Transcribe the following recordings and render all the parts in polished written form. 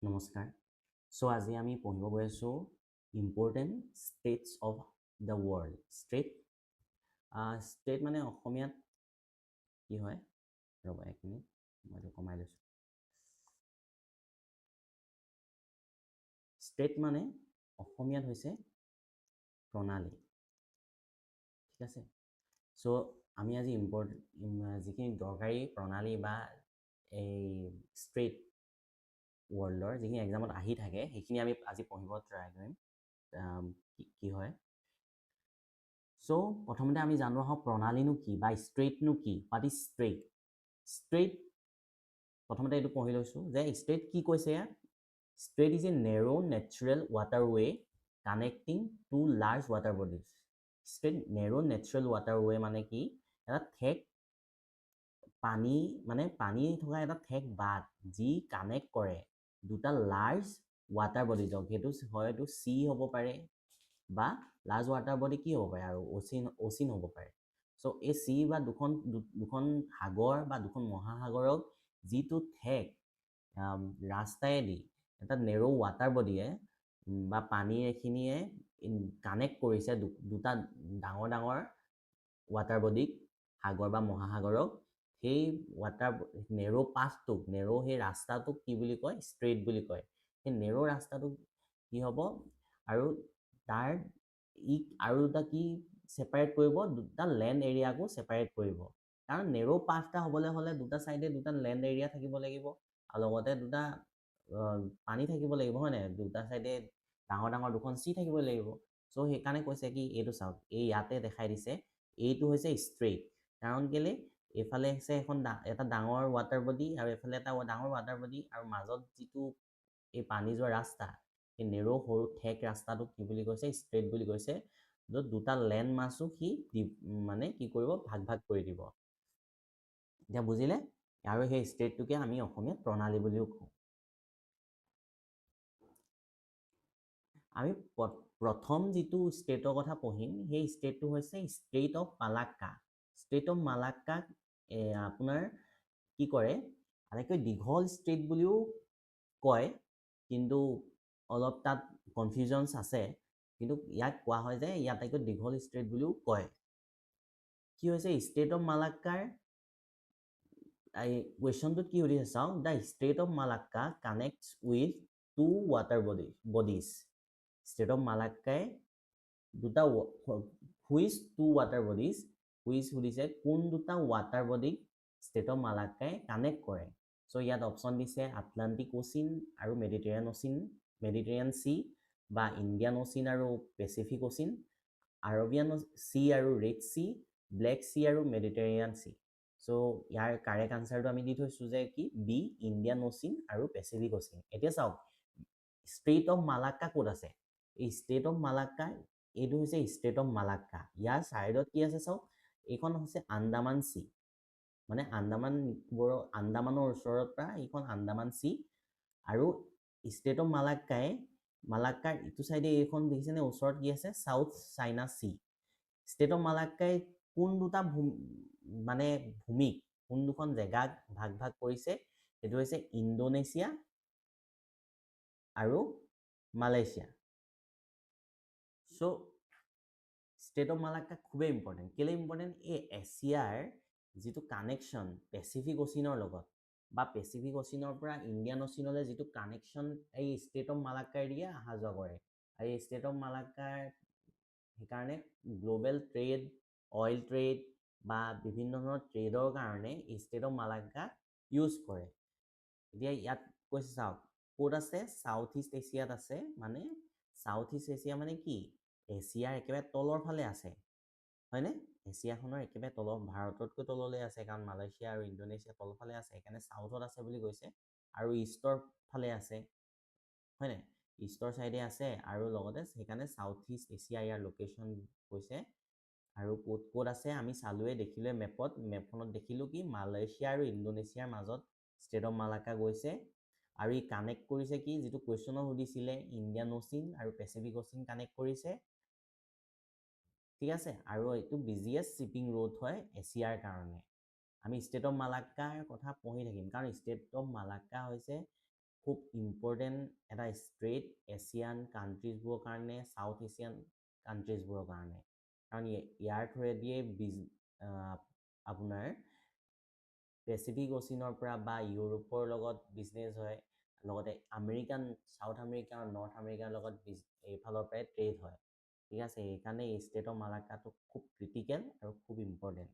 নমস্কাৰ। চ' আজি আমি পঢ়িব গৈ আছোঁ important states of the world. State মানে অসমীয়াত কি হয়, ৰ'ব এক মিনিট মই এইটো কমাই লৈছোঁ। ষ্টেট মানে অসমীয়াত হৈছে প্ৰণালী, ঠিক আছে। চ' আমি আজি যিখিনি দৰকাৰী প্ৰণালী বা এই ষ্টেট ৱৰ্ল্ডৰ যিখিনি এক্সামত আহি থাকে সেইখিনি আমি আজি পঢ়িব ট্ৰাই কৰিম। কি হয়, চ' প্ৰথমতে আমি জানো আহোঁ প্ৰণালীনো কি বা ষ্টেটনো কি। What is state? ষ্টেট প্ৰথমতে এইটো পঢ়ি লৈছোঁ যে ষ্টেট কি কৈছে ইয়াত। State is a narrow natural waterway connecting two large water bodies. State narrow natural waterway মানে কি, এটা ঠেক পানী মানে পানী থকা এটা ঠেক বাট যি কানেক্ট কৰে দুটা লাৰ্জ ৱাটাৰ বডিজক। সেইটো হয়তো চি হ'ব পাৰে বা লাৰ্জ ৱাটাৰ বডি কি হ'ব পাৰে আৰু অচিন হ'ব পাৰে। চ' এই চি বা দুখন সাগৰ বা দুখন মহাসাগৰক যিটো ঠেক ৰাস্তাইদি এটা নেৰো ৱাটাৰ বডিয়ে বা পানী এখিনিয়ে কানেক্ট কৰিছে দুটা ডাঙৰ ডাঙৰ ৱাটাৰ বডিক, সাগৰ বা মহাসাগৰক, সেই নেৰো পাথটোক, নেৰো সেই ৰাস্তাটোক কি বুলি কয়? ষ্ট্ৰেইট বুলি কয়। সেই নেৰো ৰাস্তাটোক কি হ'ব আৰু তাৰ আৰু দুটা কি ছেপাৰেট কৰিব? দুটা লেণ্ড এৰিয়াকো ছেপাৰেট কৰিব। কাৰণ নেৰো পাথ এটা হ'বলৈ হ'লে দুটা চাইডে দুটা লেণ্ড এৰিয়া থাকিব লাগিব আৰু লগতে দুটা পানী থাকিব লাগিব, হয় নাই? দুটা চাইডে ডাঙৰ ডাঙৰ দুখন চি থাকিব লাগিব। চ' সেইকাৰণে কৈছে কি, এইটো চাওক, এই ইয়াতে দেখাই দিছে এইটো হৈছে ষ্ট্ৰেইট। কাৰণ কেলে এইফালে আছে এটা ডাঙৰ ৱাটাৰ বডি আৰু এইফালে এটা ডাঙৰ ৱাটাৰ বডি, আৰু মাজত যিটো এই পানী যোৱা ৰাস্তা, এই নেৰো সৰু ঠেক ৰাস্তাটোক কি বুলি কৈছে? ষ্ট্ৰেইট বুলি কৈছে। য'ত দুটা লেণ্ড মাছো সি মানে কি কৰিব? ভাগ ভাগ কৰি দিব। এতিয়া বুজিলে? আৰু সেই ষ্টেটটোকে আমি অসমীয়াত প্ৰণালী বুলিও কওঁ। আমি প্ৰথম যিটো ষ্টেটৰ কথা পঢ়িম সেই ষ্টেটটো হৈছে state of Malacca. State of মালাক্কাক আপোনাৰ কি কৰে, আটাইতকৈ দীঘল ষ্টেট বুলিও কয়, কিন্তু অলপ তাত কনফিউজনছ আছে। কিন্তু ইয়াক কোৱা হয় যে ইয়াত আটাইতকৈ দীঘল ষ্টেট বুলিও কয়। কি হৈছে ষ্টেট অফ মালাক্কাৰ? কুৱেশ্যনটোত কি সুধিছে চাওঁ, the state of Malacca connects with two water bodies. State of মালাক্কাই দুটা which two water bodies, which সুধিছে কোন দুটা ৱাটাৰ বডিক ষ্টেট অফ মালাক্কাই কানেক্ট কৰে। চ' ইয়াত অপশ্যন দিছে আটলাণ্টিক অচিন আৰু মেডিটেৰিয়ান চি, বা ইণ্ডিয়ান অচিন আৰু পেচিফিক অচিন, আৰবিয়ান চি আৰু ৰেড চি, ব্লেক চি আৰু মেডিটেৰিয়ান চি। চ' ইয়াৰ কাৰেক্ট আনচাৰটো আমি দি থৈছোঁ যে কি, বি, ইণ্ডিয়ান অচিন আৰু পেচিফিক অচিন। এতিয়া চাওক ষ্টেট অফ মালাক্কা ক'ত আছে? এই ষ্টেট অফ মালাক্কা, এইটো হৈছে ষ্টেট অফ মালাক্কা। ইয়াৰ ছাইডত কি আছে চাওক, এইখন হৈছে আন্দামান চি, মানে আন্দামানৰ ওচৰৰ পৰা এইখন আন্দামান চি। আৰু ষ্টেট অফ মালাক্কাৰ ইটো চাইডে এইখন দেখিছেনে ওচৰত কি আছে? South China sea. Strait of মালাক্কাই কোন দুটা ভূমিক, কোন দুখন জেগাক ভাগ ভাগ কৰিছে? সেইটো হৈছে ইণ্ডোনেছিয়া আৰু Malaysia. So' strait of Malacca খুবেই ইম্পৰ্টেণ্ট। কেলে ইম্পৰ্টেণ্ট? এই এছিয়াৰ যিটো কানেকশ্যন পেচিফিক অচিনৰ লগত, বা পেচিফিক অচিনৰ পৰা ইণ্ডিয়ান অচিনলৈ যিটো কানেকশ্যন এই ষ্টেট অফ মালাক্কাইদিয়ে অহা যোৱা কৰে। আৰু এই ষ্টেট অফ মালাক্কাৰ সেইকাৰণে গ্ল'বেল ট্ৰেড, অইল ট্ৰেড বা বিভিন্ন ধৰণৰ ট্ৰেডৰ কাৰণে ষ্টেট অফ মালাক্কা ইউজ কৰে। এতিয়া ইয়াত কৈছে চাওক ক'ত আছে? চাউথ ইষ্ট এছিয়াত আছে। মানে চাউথ ইষ্ট এছিয়া মানে কি? এছিয়াৰ একেবাৰে তলৰ ফালে আছে, হয়নে? এছিয়াখনৰ একেবাৰে তলৰ, ভাৰততকৈ তললৈ আছে, কাৰণ মালয়েছিয়া আৰু ইণ্ডোনেছিয়া তলফালে আছে, সেইকাৰণে চাউথত আছে বুলি কৈছে। আৰু ইষ্টৰ ফালে আছে, হয়নে? ইষ্টৰ চাইডে আছে, আৰু লগতে সেইকাৰণে চাউথ ইষ্ট এছিয়া ইয়াৰ লোকেশ্যন কৈছে। আৰু ক'ত ক'ত আছে আমি চালোৱে, দেখিলোৱে মেপখনত দেখিলোঁ কি মালয়েছিয়া আৰু ইণ্ডোনেছিয়াৰ মাজত ষ্টেট অফ মালাক্কা গৈছে। আৰু ই কানেক্ট কৰিছে কি, যিটো কুৱেশ্যনত সুধিছিলে, ইণ্ডিয়ান অচিন আৰু পেচিফিক অচিন কানেক্ট কৰিছে, ঠিক আছে। আৰু এইটো বিজিয়েষ্ট শ্বিপিং ৰোড হয় এছিয়াৰ কাৰণে। আমি ষ্টেট অফ মালাক্কাৰ কথা পঢ়ি থাকিম, কাৰণ ষ্টেট অফ মালাক্কা হৈছে খুব ইম্পৰ্টেণ্ট এটা ষ্ট্ৰেট এছিয়ান কাণ্ট্ৰিজবোৰৰ কাৰণে, চাউথ এছিয়ান কাণ্ট্ৰিজবোৰৰ কাৰণে, কাৰণ ইয়াৰ থ্ৰুৱেদিয়ে আপোনাৰ পেচিফিক অচিনৰ পৰা বা ইউৰোপৰ লগত বিজনেছ হয়, লগতে চাউথ আমেৰিকা আৰু নৰ্থ আমেৰিকাৰ লগত এইফালৰ পৰাই ট্ৰেড হয়। ঠিক আছে, সেইকাৰণে এই ষ্টেট অফ মালাক্কাটো খুব ক্ৰিটিকেল আৰু খুব ইম্পৰ্টেণ্ট।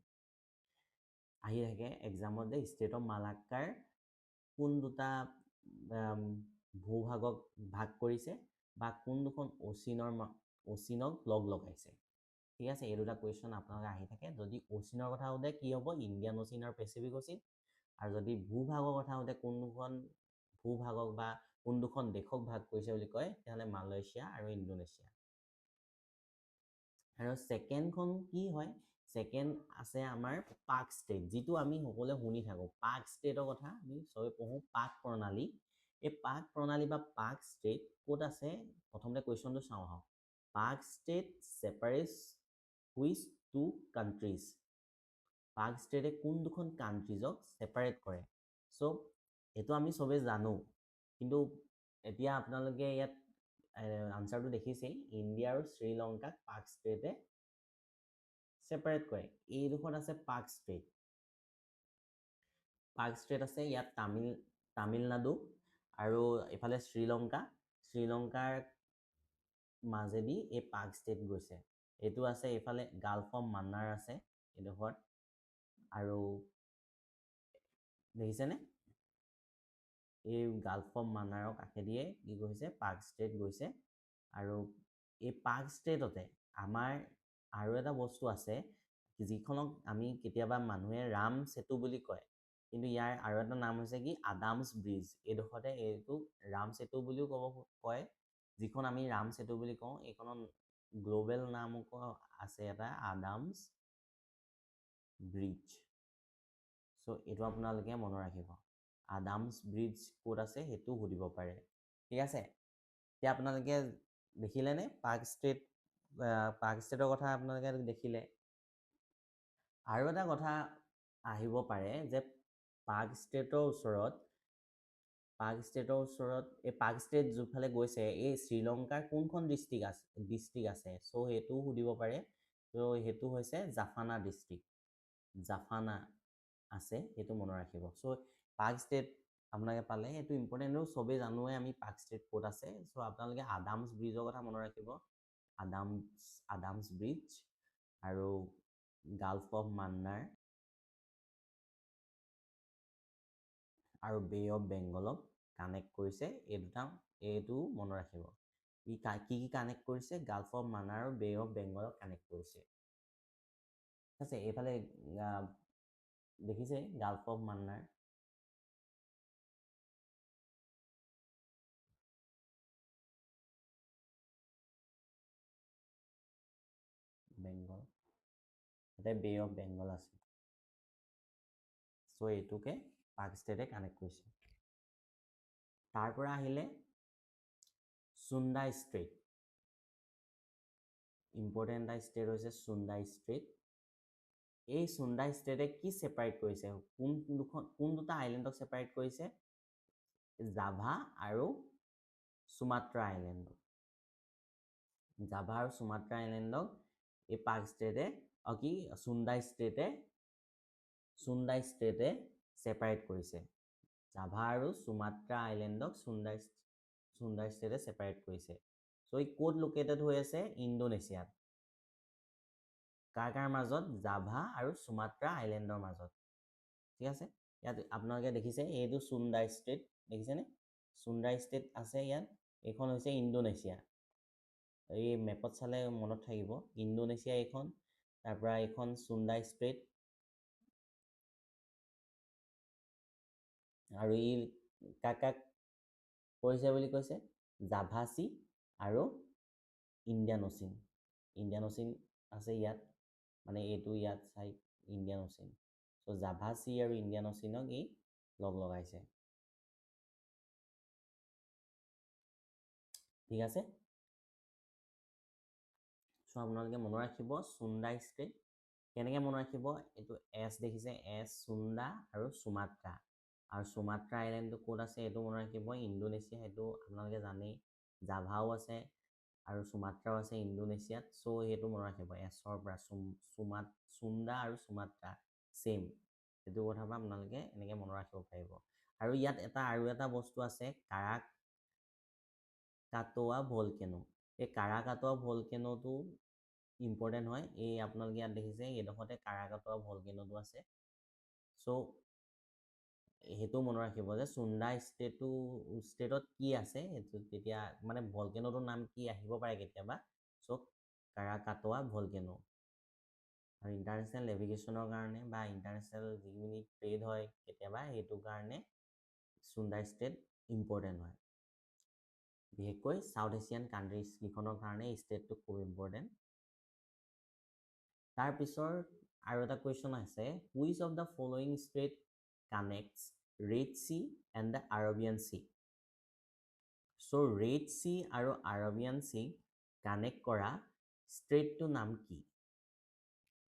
আহি থাকে এক্সামত যে ষ্টেট অফ মালাক্কাৰ কোন দুটা ভূভাগক ভাগ কৰিছে বা কোন দুখন অচিনক লগ লগাইছে। ঠিক আছে, এই দুটা কুৱেশ্যন আপোনালোকে আহি থাকে। যদি অচিনৰ কথা সোধে কি হ'ব? ইণ্ডিয়ান অচিন আৰু পেচিফিক অচিন। আৰু যদি ভূভাগৰ কথা সোধে কোন দুখন ভূভাগক বা কোন দুখন দেশক ভাগ কৰিছে বুলি কয়, তেতিয়াহ'লে মালয়েছিয়া আৰু ইণ্ডোনেছিয়া। আৰু ছেকেণ্ডখন কি হয়? ছেকেণ্ড আছে আমাৰ পাক ষ্টেট, যিটো আমি সকলোৱে শুনি থাকোঁ। পাক ষ্টেটৰ কথা আমি চবে পঢ়োঁ, পাক প্ৰণালী। এই পাক প্ৰণালী বা পাক ষ্টেট ক'ত আছে? প্ৰথমতে কুৱেশ্যনটো চাওঁ আহক। পাক ষ্টেট ছেপাৰেটছ হুইচ টু কাণ্ট্ৰিজ? পাক ষ্টেটে কোন দুখন কাণ্ট্ৰিজক ছেপাৰেট কৰে? চ' এইটো আমি চবেই জানো, কিন্তু এতিয়া আপোনালোকে ইয়াত আনচাৰটো দেখিছেই, ইণ্ডিয়া আৰু শ্ৰীলংকাক পাক ষ্টেটে ছেপাৰেট কৰে। এইডোখৰত আছে পাক ষ্টেট। পাক ষ্টেট আছে ইয়াত তামিলনাডু আৰু এইফালে শ্ৰীলংকাৰ মাজেদি এই পাক ষ্টেট গৈছে। এইটো আছে এইফালে গালফ অফ মান্নাৰ আছে এইডোখৰত, আৰু দেখিছেনে? এই গালফ অফ মান্নাৰৰ কাষেদিয়ে কি গৈছে? পাক ষ্টেট গৈছে। আৰু এই পাক ষ্টেটতে আমাৰ আৰু এটা বস্তু আছে, যিখনক আমি কেতিয়াবা মানুহে ৰাম সেতু বুলি কয়, কিন্তু ইয়াৰ আৰু এটা নাম হৈছে কি? আদামছ ব্ৰিজ। এইডোখৰতে এইটো ৰাম সেতু বুলিও কয়, যিখন আমি ৰাম সেতু বুলি কওঁ। এইখনৰ গ্ল'বেল নামকো আছে এটা, আদামছ ব্ৰিজ। চ' এইটো আপোনালোকে মনত ৰাখিব। আদামছ ব্ৰিজ ক'ত আছে সেইটো সুধিব পাৰে। ঠিক আছে, এতিয়া আপোনালোকে দেখিলেনে পাক ষ্টেটৰ কথা আপোনালোকে দেখিলে। আৰু এটা কথা আহিব পাৰে যে পাক ষ্টেটৰ ওচৰত এই পাক ষ্টেট যোনফালে গৈছে, এই শ্ৰীলংকাৰ কোনখন ডিষ্ট্ৰিক্ট আছে? চ' সেইটোও সুধিব পাৰে। চ' সেইটো হৈছে জাফানা ডিষ্ট্ৰিক্ট। জাফানা আছে, সেইটো মনত ৰাখিব। চ' পাক ষ্টেট আপোনালোকে পালে, সেইটো ইম্পৰ্টেণ্ট। চবেই জানোৱে আমি পাক ষ্টেট ক'ত আছে। চ' আপোনালোকে আদামছ ব্ৰিজৰ কথা মনত ৰাখিব। আদামছ ব্ৰিজ আৰু গালফ অফ মান্নাৰ আৰু বে অফ বেংগলক কানেক্ট কৰিছে। এইটো মনত ৰাখিব। কি কানেক্ট কৰিছে? গালফ অফ মান্নাৰ আৰু বে অফ বেংগলক কানেক্ট কৰিছে। ঠিক আছে, এইফালে দেখিছে গালফ অফ মান্নাৰ, বেংগল, তাতে বে অফ বেংগল আছে। চ' এইটোকে পাক ষ্টেটে কানেক্ট কৰিছে। তাৰ পৰা আহিলে চুন্দা ষ্ট্ৰেইট। ইম্পৰ্টেণ্ট এটা ষ্টেট হৈছে চুন্দা ষ্ট্ৰেইট। এই চুন্দা ষ্টেটে কি ছেপাৰেট কৰিছে? কোন দুটা আইলেণ্ডক ছেপাৰেট কৰিছে? জাভা আৰু সুমাত্ৰা আইলেণ্ডক। জাভা আৰু সুমাত্ৰা আইলেণ্ডক এই পাক ষ্টেটে চুন্দা ষ্টেটে ছেপাৰেট কৰিছে। জাভা আৰু সুমাত্ৰা আইলেণ্ডক চুন্দা ষ্টেটে ছেপাৰেট কৰিছে। চ' ই ক'ত লোকেটেড হৈ আছে? ইণ্ডোনেছিয়াত। কাৰ মাজত? জাভা আৰু সুমাত্ৰা আইলেণ্ডৰ মাজত। ঠিক আছে, ইয়াত আপোনালোকে দেখিছে এইটো চুন্দা ষ্টেট, দেখিছেনে? চুন্দা ষ্টেট আছে ইয়াত। এইখন হৈছে ইণ্ডোনেছিয়া। এই মেপত চালে মনত থাকিব, ইণ্ডোনেছিয়া এইখন, তাৰপৰা এইখন চুন্দা ষ্টেট, আৰু ই কাক কৰিছে বুলি কৈছে? জাভা চি আৰু ইণ্ডিয়ান অচিন। ইণ্ডিয়ান অচিন আছে ইয়াত, মানে এইটো ইয়াত চাই ইণ্ডিয়ান অচিন। চ' জাভা চি আৰু ইণ্ডিয়ান অচিনক ই লগ লগাইছে। ঠিক আছে, চ' আপোনালোকে মনত ৰাখিব চুন্দা ষ্টেট। কেনেকৈ মনত ৰাখিব? এইটো এছ দেখিছে, এছ চুন্দা আৰু সুমাত্ৰা, আৰু সুমাত্ৰা আইলেণ্ডটো ক'ত আছে এইটো মনত ৰাখিব, ইণ্ডোনেছিয়া, সেইটো আপোনালোকে জানেই। জাভাও আছে আৰু সুমাত্ৰাও আছে ইণ্ডোনেছিয়াত। চ' সেইটো মনত ৰাখিব, এছৰ পৰা চুণ্ডা আৰু সুমাত্ৰা ছেইম, সেইটো কথাৰ পৰা আপোনালোকে এনেকৈ মনত ৰাখিব পাৰিব। আৰু ইয়াত আৰু এটা বস্তু আছে, কাৰাকাটুৱা ভলকেনো। এই কাৰাকাটুৱা ভলকেনোটো ইম্পৰ্টেণ্ট হয়। এই আপোনালোকে ইয়াত দেখিছে এইডোখৰতে কাৰাকাটুৱা ভলকেনোটো আছে। চ' সেইটো মনত ৰাখিব যে চুণ্ডা ষ্টেটত কি আছে, সেইটো তেতিয়া মানে ভলকেনোটোৰ নাম কি আহিব পাৰে কেতিয়াবা। চ' কাৰাকাটুৱা ভলকেনো। আৰু ইণ্টাৰনেশ্যনেল নেভিগেশ্যনৰ কাৰণে বা ইণ্টাৰনেশ্যনেল যিখিনি ট্ৰেড হয় কেতিয়াবা, সেইটো কাৰণে চুণ্ডা ষ্টেট ইম্পৰ্টেণ্ট হয়। বিশেষকৈ চাউথ এছিয়ান কাণ্ট্ৰিজ কেইখনৰ কাৰণে এই ষ্টেটটো খুব ইম্পৰ্টেণ্ট। তাৰপিছৰ আৰু এটা কুৱেশ্যন আছে, which of the following state কানেক্টছ red C and the Arabian C. So' red sea আৰু আৰবিয়ান চি কানেক্ট কৰা ষ্ট্ৰেটটোৰ নাম কি?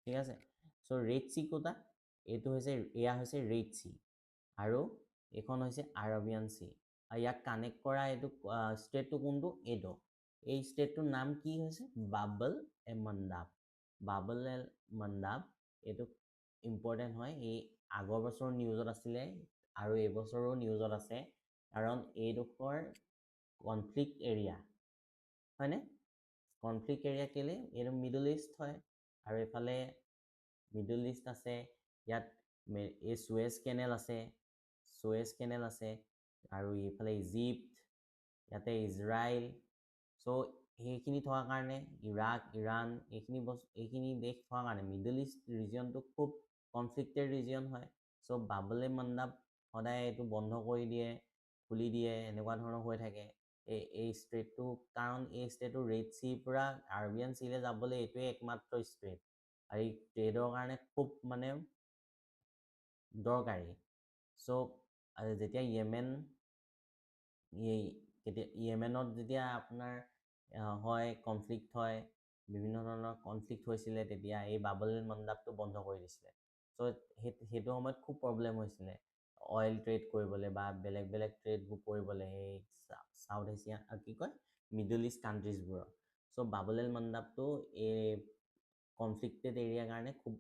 ঠিক আছে। চ' ৰেড চি ক'তা, এয়া হৈছে ৰেড চি, আৰু এইখন হৈছে আৰবিয়ান চি। আৰু ইয়াক কানেক্ট কৰা এইটো ষ্টেটটো কোনটো? এইটো। এই ষ্টেটটোৰ নাম কি হৈছে? বাবল এ মণ্ডাব। বাবল এল মণ্ডাব, এইটো ইম্পৰ্টেণ্ট হয়। এই আগৰ বছৰ নিউজত আছিলে আৰু এইবছৰো নিউজত আছে, কাৰণ এইডোখৰ কনফ্লিক্ট এৰিয়া হয়নে? কনফ্লিক্ট এৰিয়া কেলে? এইটো মিডল ইষ্ট হয়, আৰু এইফালে মিডল ইষ্ট আছে, ইয়াত এই চুৱেজ কেনেল আছে, আৰু এইফালে ইজিপ্ত, ইয়াতে ইজৰাইল। চ' সেইখিনি থকাৰ কাৰণে ইৰাক, ইৰাণ, এইখিনি দেশ থকাৰ কাৰণে মিডল ইষ্ট ৰিজিয়নটো খুব কনফ্লিক্টেড ৰিজিয়ন হয়। চ' বাবলে মণ্ডাব সদায় এইটো বন্ধ কৰি দিয়ে, খুলি দিয়ে, এনেকুৱা ধৰণৰ হৈ থাকে এই ষ্ট্ৰেটটো। কাৰণ এই ষ্ট্ৰেটটো ৰেড চিৰ পৰা আৰবিয়ান চিলৈ যাবলৈ এইটোৱে একমাত্ৰ ষ্ট্ৰেট, আৰু এই ট্ৰেডৰ কাৰণে খুব মানে দৰকাৰী। চ' যেতিয়া য়েমেনত যেতিয়া আপোনাৰ হয় কনফ্লিক্ট হয়, বিভিন্ন ধৰণৰ কনফ্লিক্ট হৈছিলে, তেতিয়া এই বাবল মণ্ডাবটো বন্ধ কৰি দিছিলে। চ' সেইটো সময়ত খুব প্ৰব্লেম হৈছিলে অইল ট্ৰেড কৰিবলৈ বা বেলেগ বেলেগ ট্ৰেডবোৰ কৰিবলৈ এই চাউথ এছিয়ান কি কয় মিডল ইষ্ট কাণ্ট্ৰিজবোৰৰ। চ' বাবল মণ্ডাবটো এই কনফ্লিক্টেড এৰিয়াৰ কাৰণে খুব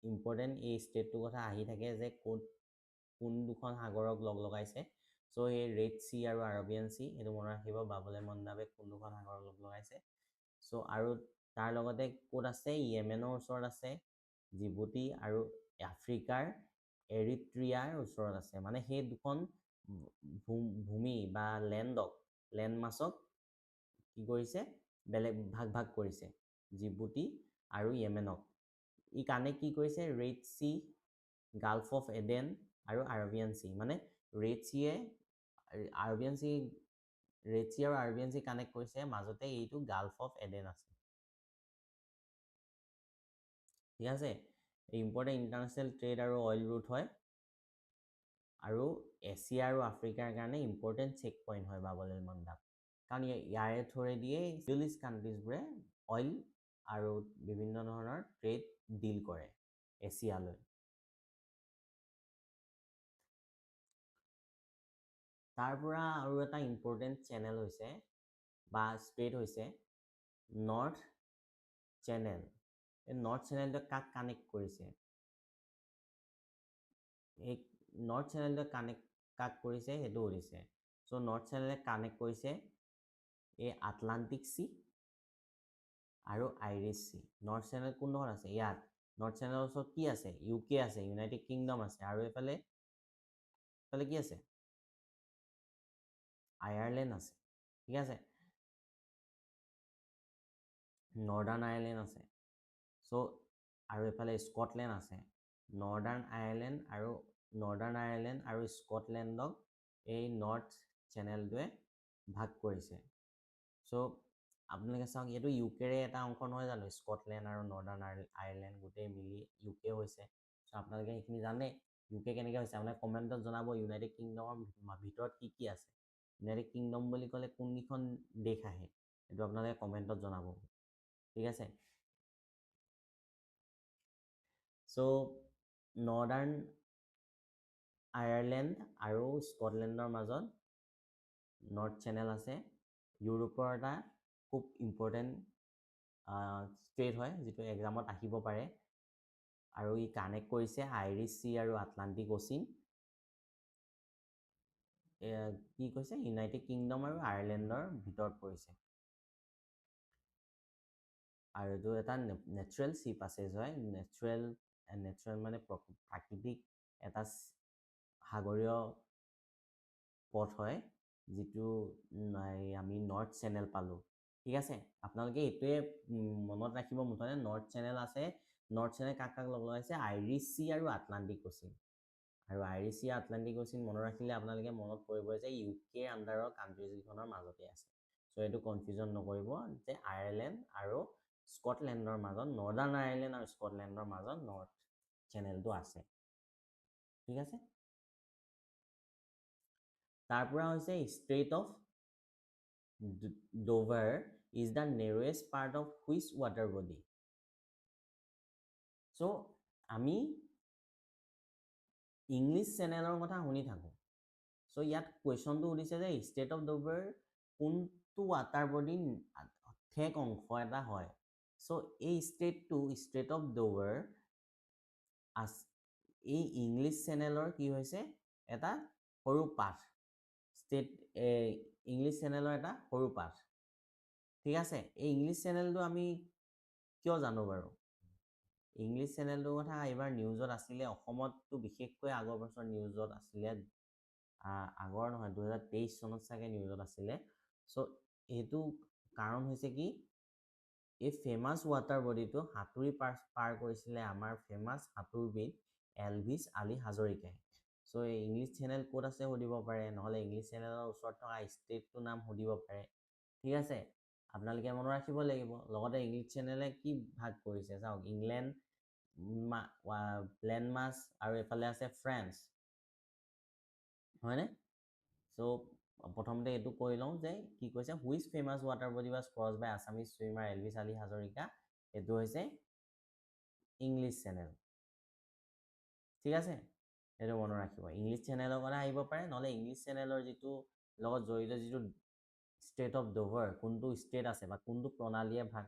ইম্পৰ্টেণ্ট। এই ষ্টেটটোৰ কথা আহি থাকে যে কোন দুখন সাগৰক লগাইছে। চ' এই ৰেড চি আৰু আৰবিয়ান চি, এইটো মনত ৰাখিব, বাবলে মণ্ডাবে কোন দুখন সাগৰক লগাইছে। চ' আৰু তাৰ লগতে ক'ত আছে? য়েমেনৰ ওচৰত আছে, জিবুতি, আৰু আফ্ৰিকাৰ এৰিট্ৰিয়াৰ ওচৰত আছে। মানে সেই দুখন ভূমি বা লেণ্ডমাছক কি কৰিছে? বেলেগ ভাগ কৰিছে, জিবুতি আৰু য়েমেনক। ই কানেক্ট কি কৰিছে? Red sea, gulf of Aden আৰু আৰবিয়ান চি। মানে ৰেড চি আৰু আৰবিয়ান চি কানেক্ট কৰিছে, মাজতে এইটো গাল্ফ অফ এডেন আছে। ঠিক আছে। ইম্পৰ্টেণ্ট ইণ্টাৰনেশ্যনেল ট্ৰেড আৰু অইল ৰুট হয়, আৰু এছিয়া আৰু আফ্ৰিকাৰ কাৰণে ইম্পৰ্টেণ্ট চেক পইণ্ট হয় বাবল মণ্ডাব। কাৰণ ইয়াৰে থ্ৰুৱেদিয়ে মিডল ইষ্ট কাণ্ট্ৰিজবোৰে অইল আৰু বিভিন্ন ধৰণৰ ট্ৰেড ডিল কৰে এছিয়ালৈ। তাৰ পৰা আৰু এটা ইম্পৰ্টেণ্ট চেনেল হৈছে বা ষ্ট্ৰেট হৈছে নৰ্থ চেনেল। এই নৰ্থ চেনেলটোৱে কাক কানেক্ট কৰিছে? এই নৰ্থ চেনেলটোৱে কাক কৰিছে সেইটো সুধিছে। চ' নৰ্থ চেনেলে কানেক্ট কৰিছে এই আটলান্টিক চি আৰু আইৰিছ চি। নৰ্থ চেনেল কোনডোখৰত আছে? ইয়াত। নৰ্থ চেনেলৰ ওচৰত কি আছে? UK আছে, ইউনাইটেড কিংডম আছে, আৰু এইফালে কি আছে? আয়াৰলেণ্ড আছে। ঠিক আছে, নৰ্দাৰ্ণ আয়াৰলেণ্ড আছে। চ' আৰু এইফালে স্কটলেণ্ড আছে। নৰ্দাৰ্ণ আয়াৰলেণ্ড আৰু স্কটলেণ্ডক এই নৰ্থ চেনেলটোৱে ভাগ কৰিছে। চ' আপোনালোকে চাওক, এইটো UKৰে এটা অংশ নহয় জানো? স্কটলেণ্ড আৰু নৰ্দাৰ্ণ আয়াৰলেণ্ড গোটেই মিলি UK হৈছে। চ' আপোনালোকে সেইখিনি জানে UK কেনেকৈ হৈছে। আপোনালোকে কমেণ্টত জনাব ইউনাইটেড কিংডমৰ ভিতৰত কি কি আছে। ইউনাইটেড কিংডম বুলি ক'লে কোনকেইখন দেশ আহে, সেইটো আপোনালোকে কমেণ্টত জনাব। ঠিক আছে। চ' নৰ্দাৰ্ণ আয়াৰলেণ্ড আৰু স্কটলেণ্ডৰ মাজত নৰ্থ চেনেল আছে। ইউৰোপৰ এটা খুব ইম্পৰ্টেণ্ট ষ্টেট হয় যিটো এক্সামত আহিব পাৰে আৰু ই কানেক্ট কৰিছে আইৰিছ চি আৰু আটলাণ্টিক অচিন। কি কৈছে ইউনাইটেড কিংডম আৰু আয়াৰলেণ্ডৰ ভিতৰত পৰিছে আৰু এইটো এটা নেচাৰেল চি পাছেজ হয়। নেচাৰেল মানে প্ৰাকৃতিক এটা সাগৰীয় পথ হয় যিটো আমি নৰ্থ চেনেল পালোঁ। ঠিক আছে, আপোনালোকে এইটোৱে মনত ৰাখিব মুঠতে নৰ্থ চেনেল আছে। নৰ্থ চেনেল কাক কাক লগ লগাইছে আইৰিছ চি আৰু আটলাণ্টিক অচিন। আৰু আইৰিছ চি আটলাণ্টিক অচিন মনত ৰাখিলে আপোনালোকে মনত পৰিব যে ইউকেৰ আণ্ডাৰৰ কাণ্ট্ৰিজকেইখনৰ মাজতে আছে। চ' এইটো কনফিউজন নকৰিব যে আয়াৰলেণ্ড আৰু স্কটলেণ্ডৰ মাজত নৰ্দাৰ্ণ আয়াৰলেণ্ড আৰু স্কটলেণ্ডৰ মাজত নৰ্থ চেনেলটো আছে। ঠিক আছে, তাৰ পৰা হৈছে strait of Dover is the nearest part of which water body. So' আমি ইংলিছ চেনেলৰ কথা শুনি থাকোঁ। চ' ইয়াত কুৱেশ্যনটো সুধিছে যে ষ্টেট অফ ডোভাৰ কোনটো ৱাটাৰ বডিৰ ঠেক অংশ এটা হয়। চ' এই ষ্টেট অফ ডোভাৰ এই ইংলিছ চেনেলৰ কি হৈছে এটা সৰু পাঠ। ইংলিছ চেনেলৰ এটা সৰু পাঠ। ঠিক আছে, এই ইংলিছ চেনেলটো আমি কিয় জানো বাৰু? ইংলিছ চেনেলটোৰ কথা এইবাৰ নিউজত আছিলে, অসমততো বিশেষকৈ আগৰ বছৰ নিউজত আছিলে, আগৰ নহয় 2023 চনত চাগে নিউজত আছিলে। চ' এইটো কাৰণ হৈছে কি এই ফেমাছ ৱাটাৰ বডিটো সাঁতুৰি পাৰ কৰিছিলে আমাৰ ফেমাছ সাঁতোৰবিদ এলভিছ আলী হাজৰিকাই। চ' এই ইংলিছ চেনেল ক'ত আছে সুধিব পাৰে, নহ'লে ইংলিছ চেনেলৰ ওচৰত থকা ষ্টেটটোৰ নাম সুধিব পাৰে। ঠিক আছে, আপোনালোকে মনত ৰাখিব লাগিব। লগতে ইংলিছ চেনেলে কি ভাগ কৰিছে চাওক, ইংলেণ্ড, লেণ্ডমাছ আৰু এইফালে আছে ফ্ৰান্স, হয়নে? চ' প্ৰথমতে এইটো কৈ লওঁ যে কি কৈছে which famous water body was cross by Assamese swimmer Elvis Ali Hazarika. এইটো হৈছে ইংলিছ চেনেল। ঠিক আছে, সেইটো মনত ৰাখিব। ইংলিছ চেনেলৰ কথা আহিব পাৰে, নহ'লে ইংলিছ চেনেলৰ যিটো লগত জড়িত যিটো ষ্টেট অফ ডোভাৰ কোনটো ষ্টেট আছে বা কোনটো প্ৰণালীয়ে ভাগ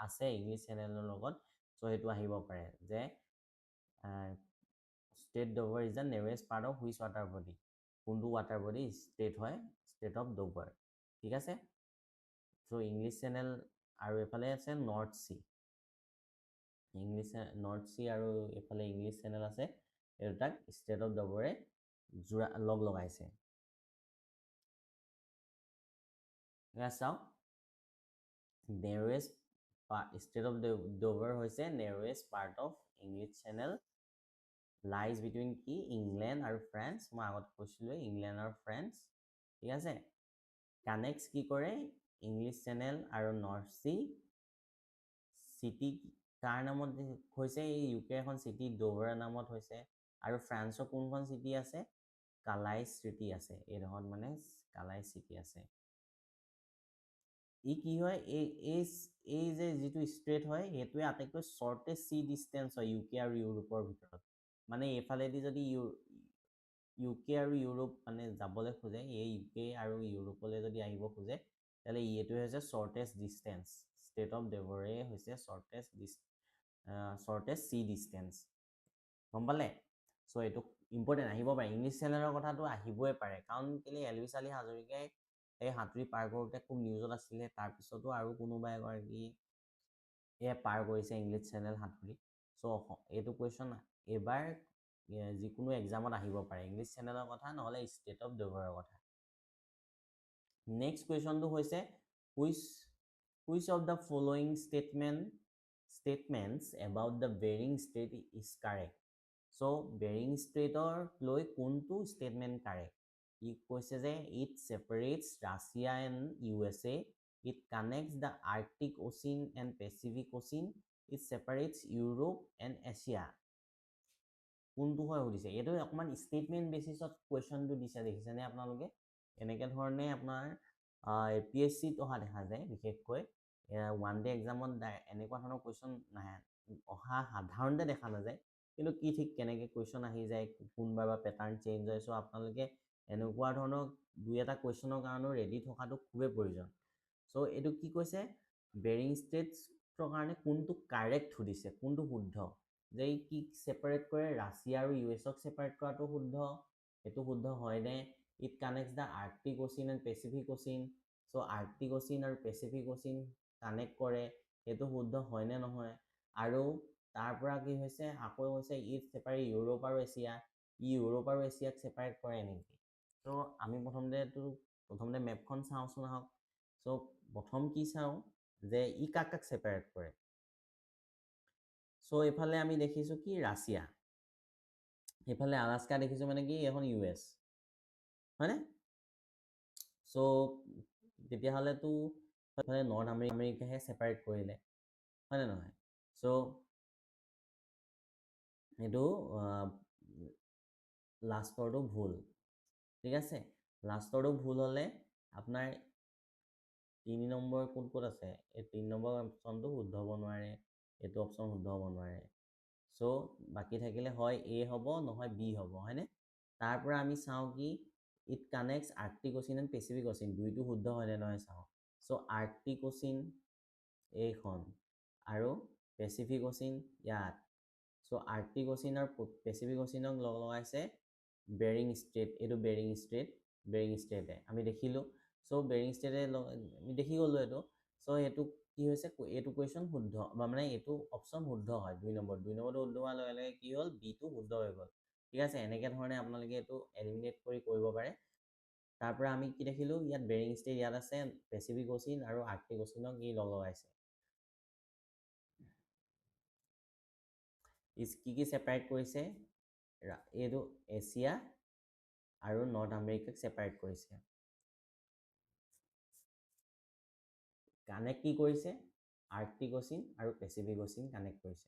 আছে ইংলিছ চেনেলৰ লগত, চ' সেইটো আহিব পাৰে যে strait Dover is the nearest part of which water body, কোনটো ৱাটাৰ বডি ষ্টেট হয় ষ্টেট অফ ডোভাৰ। ঠিক আছে, চ' ইংলিছ চেনেল আৰু এইফালে আছে নৰ্থ চি। নৰ্থ চি আৰু এইফালে ইংলিছ চেনেল আছে, এই দুটাক ষ্টেট অফ ডোভাৰে লগ লগাইছে। চাওক, নেৰৱেষ্ট ষ্টেট অফ ডোভাৰ হৈছে nearest part of English channel, lies between কি ইংলেণ্ড আৰু ফ্ৰান্স। মই আগত কৈছিলোঁ ইংলেণ্ড আৰু ফ্ৰান্স। ঠিক আছে, কানেক্টছ কি কৰে ইংলিছ চেনেল আৰু নৰ্থ চি। চিটি কাৰ নামত হৈছে, এই ইউকে এখন চিটি ডোভাৰ নামত হৈছে। আৰু ফ্ৰান্সৰ কোনখন চিটি আছে, কালাই চিটি আছে, এইডোখৰত মানে কালাই চিটি আছে। ই কি হয়, এই যে যিটো ষ্ট্ৰেট হয় সেইটোৱে আটাইতকৈ শ্বৰ্টেষ্ট চি ডিষ্টেঞ্চ হয় ইউকে আৰু ইউৰোপৰ ভিতৰত। মানে এইফালেদি যদি ইউকে আৰু ইউৰোপ মানে যাবলৈ খোজে, এই ইউকে আৰু ইউৰোপলৈ যদি আহিব খোজে, তেতিয়াহ'লে এইটোৱে হৈছে শ্বৰ্টেষ্ট ডিষ্টেঞ্চ। ষ্টেট অফ ডোভাৰে হৈছে শ্বৰ্টেষ্ট চি ডিষ্টেঞ্চ। গম পালে? চ' এইটো ইম্পৰ্টেণ্ট, আহিব পাৰে। ইংলিছ চেনেলৰ কথাটো আহিবই পাৰে, কাৰণ কেলৈ এলভিছ আলী হাজৰিকাই এই সাঁতুৰি পাৰ কৰোঁতে খুব নিউজত আছিলে। তাৰপিছতো আৰু কোনোবা এগৰাকী পাৰ কৰিছে ইংলিছ চেনেল সাঁতুৰি। চ' এইটো কুৱেশ্যন এইবাৰ যিকোনো এক্সামত আহিব পাৰে, ইংলিছ চেনেলৰ কথা নহ'লে ষ্টেট অফ ডোভাৰৰ কথা। নেক্সট কুৱেশ্যনটো হৈছে which of the following statements about the Bering Strait is correct? So' Bering ষ্ট্ৰেইটৰ লৈ কোনটো ষ্টেটমেণ্ট কাৰেক্ট? ই কৈছে যে it separates Russia and USA, it connects the Arctic ocean and Pacific ocean, it separates Europe and Asia. কোনটো হয় সুধিছে। এইটো অকণমান ষ্টেটমেণ্ট বেচিছত কুৱেশ্যনটো দিছে, দেখিছেনে আপোনালোকে? এনেকৈ ধৰণে আপোনাৰ APSCত অহা দেখা যায়। বিশেষকৈ ওৱান ডে এক্সামত এনেকুৱা ধৰণৰ কুৱেশ্যন অহা সাধাৰণতে দেখা নাযায়, কিন্তু কি ঠিক কেনেকৈ কুৱেশ্যন আহি যায়, কোনবাৰ বা পেটাৰ্ণ চেঞ্জ হয়। চ' আপোনালোকে এনেকুৱা ধৰণৰ দুই এটা কুৱেশ্যনৰ কাৰণেও ৰেডি থকাটো খুবেই প্ৰয়োজন। চ' এইটো কি কৈছে, বেৰিং ষ্টেটছৰ কাৰণে কোনটো কাৰেক্ট সুধিছে, কোনটো শুদ্ধ, যে ই কি ছেপাৰেট কৰে, ৰাছিয়া আৰু US-ক ছেপাৰেট কৰাটো শুদ্ধ, সেইটো শুদ্ধ হয়নে? It connects the Arctic ocean and Pacific অচিন, চ' আৰ্কটিক অচিন আৰু পেচিফিক অচিন কানেক্ট কৰে, সেইটো শুদ্ধ হয়নে নহয়? আৰু তাৰ পৰা কি হৈছে, আকৌ হৈছে ইট ছেপাৰেট ইউৰোপ আৰু এছিয়া, ইউৰোপ আৰু এছিয়াক ছেপাৰেট কৰে নেকি? চ' আমি প্ৰথমতে মেপখন চাওঁচোন আহক। চ' প্ৰথম কি চাওঁ যে ই কাক কাক ছেপাৰেট কৰে। চ' এইফালে আমি দেখিছোঁ কি ৰাছিয়া, সেইফালে আলাস্কা দেখিছোঁ মানে কি এখন US, হয়নে? চ' তেতিয়াহ'লেতো সেইফালে নৰ্থ আমেৰিকাহে ছেপাৰেট কৰিলে, হয়নে নহয়? চ' এইটো লাষ্টৰটো ভুল, ঠিক আছে। লাষ্টৰটো ভুল হ'লে আপোনাৰ 3 নম্বৰ ক'ত আছে, এই 3 নম্বৰ অপশ্যনটো শুদ্ধ হ'ব নোৱাৰে, এইটো অপশ্যন শুদ্ধ হ'ব নোৱাৰে। চ' বাকী থাকিলে হয় A হ'ব নহয় B হ'ব, হয়নে? তাৰ পৰা আমি চাওঁ কি it কানেক্টছ Arctic ocean and Pacific অচিন, দুইটো শুদ্ধ হয়নে নহয় চাওঁ। চ' আৰ্কটিক অচিন এইখন আৰু পেচিফিক অচিন ইয়াত। চ' আৰ্কটিক অচিন আৰু পেচিফিক অচিনক লগাইছে বেৰিং ষ্ট্ৰেইট, এইটো বেৰিং ষ্ট্ৰেইটে আমি দেখিলোঁ। চ' বেৰিং ষ্ট্ৰেইটে আমি দেখি গ'লোঁ এইটো। চ' এইটো কি হৈছে, এইটো কুৱেশ্যন শুদ্ধ, বা মানে এইটো অপশ্যন শুদ্ধ হয়, 2 নম্বৰটো শুদ্ধ হোৱাৰ লগে লগে কি হ'ল, বিটো শুদ্ধ হৈ গ'ল, ঠিক আছে। এনেকৈ ধৰণে আপোনালোকে এইটো এলিমিনেট কৰি কৰিব পাৰে। তাৰ পৰা আমি কি দেখিলোঁ, ইয়াত বেৰিং ষ্ট্ৰেইট ইয়াত আছে, পেচিফিক অচিন আৰু আৰ্কটিক অচিনক ই লগাইছে। কি কি ছেপাৰেট কৰিছে, এইটো এছিয়া আৰু নৰ্থ আমেৰিকাক ছেপাৰেট কৰিছে। কানেক্ট কি কৰিছে, আৰ্কটিক অচিন আৰু পেচিফিক অচিন কানেক্ট কৰিছে,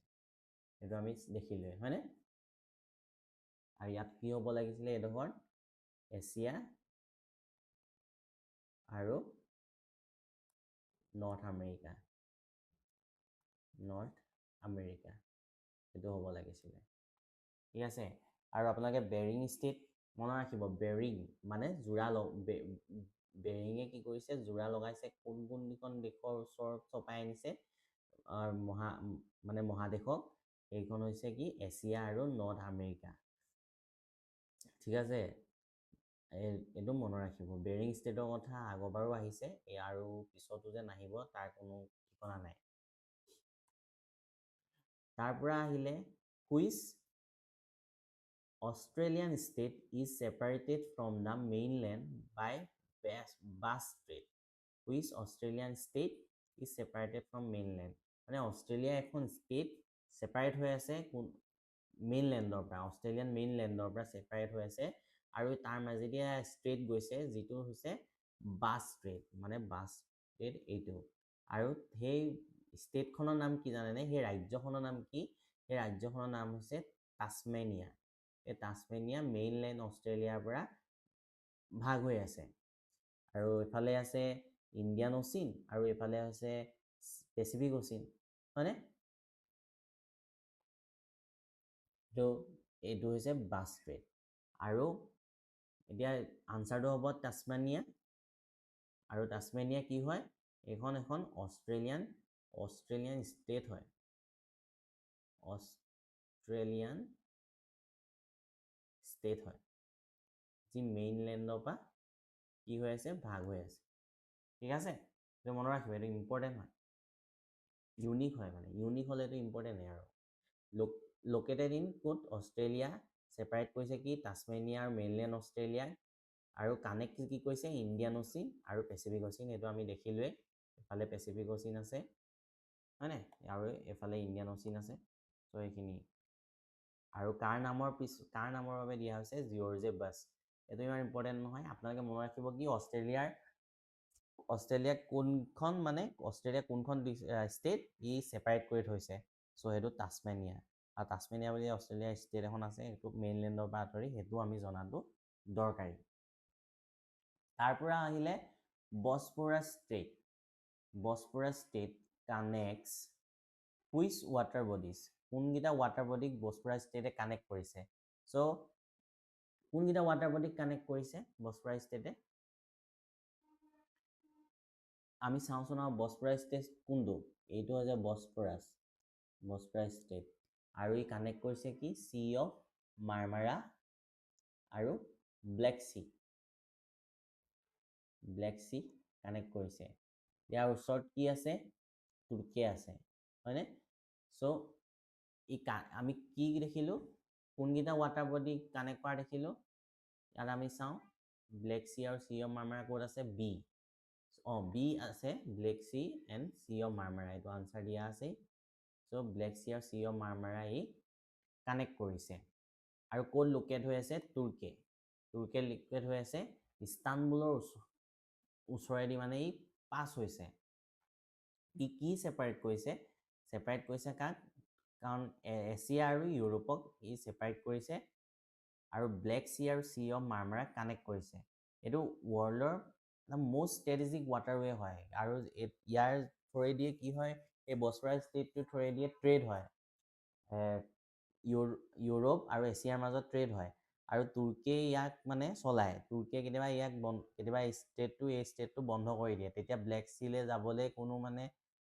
সেইটো আমি দেখিলোৱে, হয়নে? আৰু ইয়াত কি হ'ব লাগিছিলে, এইডোখৰ এছিয়া আৰু নৰ্থ আমেৰিকা, সেইটো হ'ব লাগিছিলে, ঠিক আছে। আৰু আপোনালোকে বেৰিং ষ্টেট মনত ৰাখিব, বেৰিং মানে জোৰা বেৰিঙে কি কৰিছে, জোৰা লগাইছে কোন কোনখন দেশৰ ওচৰত চপাই আনিছে মহাদেশক, এইখন হৈছে কি এছিয়া আৰু নৰ্থ আমেৰিকা, ঠিক আছে। এইটো মনত ৰাখিব। বেৰিং ষ্টেটৰ কথা আগৰবাৰো আহিছে, আৰু পিছতো যে নাহিব তাৰ কোনো ঠিকনা নাই। তাৰ পৰা আহিলে which Australian state is separated from the mainland by Bass Strait, which Australian state is separated from mainland, মানে অষ্ট্ৰেলিয়া এখন ষ্টেট ছেপাৰেট হৈ আছে মেইনলেণ্ডৰ পৰা, অষ্ট্ৰেলিয়ান মেইনলেণ্ডৰ পৰা ছেপাৰেট হৈ আছে, আৰু তাৰ মাজেদি ষ্ট্ৰেইট গৈছে, যিটো হৈছে বাছ ষ্ট্ৰেইট, মানে বাছ ষ্ট্ৰেইট এইটো। আৰু সেই ষ্টেটখনৰ নাম কি জানেনে, সেই ৰাজ্যখনৰ নাম কি, সেই ৰাজ্যখনৰ নাম হৈছে টাছমেনিয়া। এই টাছমেনিয়া মেইনলেণ্ড অষ্ট্ৰেলিয়াৰ পৰা ভাগ হৈ আছে, আৰু এইফালে আছে ইণ্ডিয়ান অচিন আৰু এইফালে আছে পেচিফিক অচিন, হয়নে? এইটো হৈছে বাছ ষ্ট্ৰেইট। আৰু এতিয়া আনচাৰটো হ'ব টাছমেনিয়া, আৰু টাছমেনিয়া কি হয়, এইখন এখন অষ্ট্ৰেলিয়ান ষ্টেট হয়, অষ্ট্ৰেলিয়ান ষ্টেট হয়, যি মেইনলেণ্ডৰ পৰা কি হৈ আছে, ভাগ হৈ আছে, ঠিক আছে। এইটো মনত ৰাখিব, এইটো ইম্পৰ্টেণ্ট হয়, ইউনিক হয়, মানে ইউনিক হ'লে এইটো ইম্পৰ্টেণ্টেই আৰু। লোকেটেড ইন ক'ত, অষ্ট্ৰেলিয়া, ছেপাৰেট কৰিছে কি টাছমেনিয়া আৰু মেইনলেণ্ড অষ্ট্ৰেলিয়া, আৰু কানেক্ট কি কৈছে ইণ্ডিয়ান অচিন আৰু পেচিফিক অচিন, এইটো আমি দেখিলোৱে, এফালে পেচিফিক অচিন আছে, হয়নে, আৰু এফালে ইণ্ডিয়ান অচিন আছে। চ' এইখিনি, আৰু কাৰ নামৰ বাবে দিয়া হৈছে, জিঅৰ্জে বাছ, এইটো ইমান ইম্পৰ্টেণ্ট নহয়, আপোনালোকে মনত ৰাখিব কি অষ্ট্ৰেলিয়া কোনখন ষ্টেট ই ছেপাৰেট কৰি থৈছে, চ' সেইটো টাছমেনিয়া, আৰু টাছমেনিয়া বুলি অষ্ট্ৰেলিয়াৰ ষ্টেট এখন আছে, সেইটো মেইনলেণ্ডৰ পৰা আঁতৰি, সেইটো আমি জনাটো দৰকাৰী। তাৰ পৰা আহিলে Bosporus strait connects which water bodies, কোনকেইটা ৱাটাৰ বডিক বস্ফৰাছ ষ্টেটে কানেক্ট কৰিছে চ' কোনকেইটা ৱাটাৰ বডিক কানেক্ট কৰিছে বস্ফৰাছ ষ্টেটে আমি চাওঁচোন আৰু বস্ফৰাছ ষ্টেট কোনটো এইটো হৈছে বস্ফৰাছ ষ্টেট আৰু ই কানেক্ট কৰিছে কি চি অফ মাৰ্মাৰা আৰু ব্লেক চি কানেক্ট কৰিছে ইয়াৰ ওচৰত কি আছে তুৰ্কী আছে হয়নে চ' আমি কি দেখিলোঁ কোনকেইটা ৱাটাৰ বডি কানেক্ট কৰা দেখিলোঁ ইয়াত আমি চাওঁ ব্লেক চি আৰু চি অফ মাৰ্মাৰা ক'ত আছে বি বি আছে black sea and sea of Marmara এইটো আনচাৰ দিয়া আছে চ' ব্লেক চি আৰু চি অফ মাৰ্মাৰা ই কানেক্ট কৰিছে আৰু ক'ত লোকেট হৈ আছে তুৰ্কী লোকেট হৈ আছে ইস্তানবুলৰ ওচৰেদি মানে ই পাছ হৈছে কি ছেপাৰেট কৰিছে কাক কাৰণ এছিয়া আৰু ইউৰোপক ই ছেপাৰেট কৰিছে আৰু ব্লেক চি আৰু চি অফ মাৰ্মাৰা কানেক্ট কৰিছে এইটো ৱৰ্ল্ডৰ এটা মষ্ট ষ্ট্ৰেটেজিক ৱাটাৰৱে হয় আৰু ইয়াৰ থ্ৰুৱেদিয়ে কি হয় এই বস্ফৰাছ ষ্টেটটোৰ থ্ৰুৱেদিয়ে ট্ৰেড হয় ইউৰোপ আৰু এছিয়াৰ মাজত ট্ৰেড হয় আৰু তুৰ্কীয়ে ইয়াক মানে চলায় তুৰ্কীয়ে কেতিয়াবা এই ষ্টেটটো বন্ধ কৰি দিয়ে তেতিয়া ব্লেক চিলে যাবলৈ কোনো মানে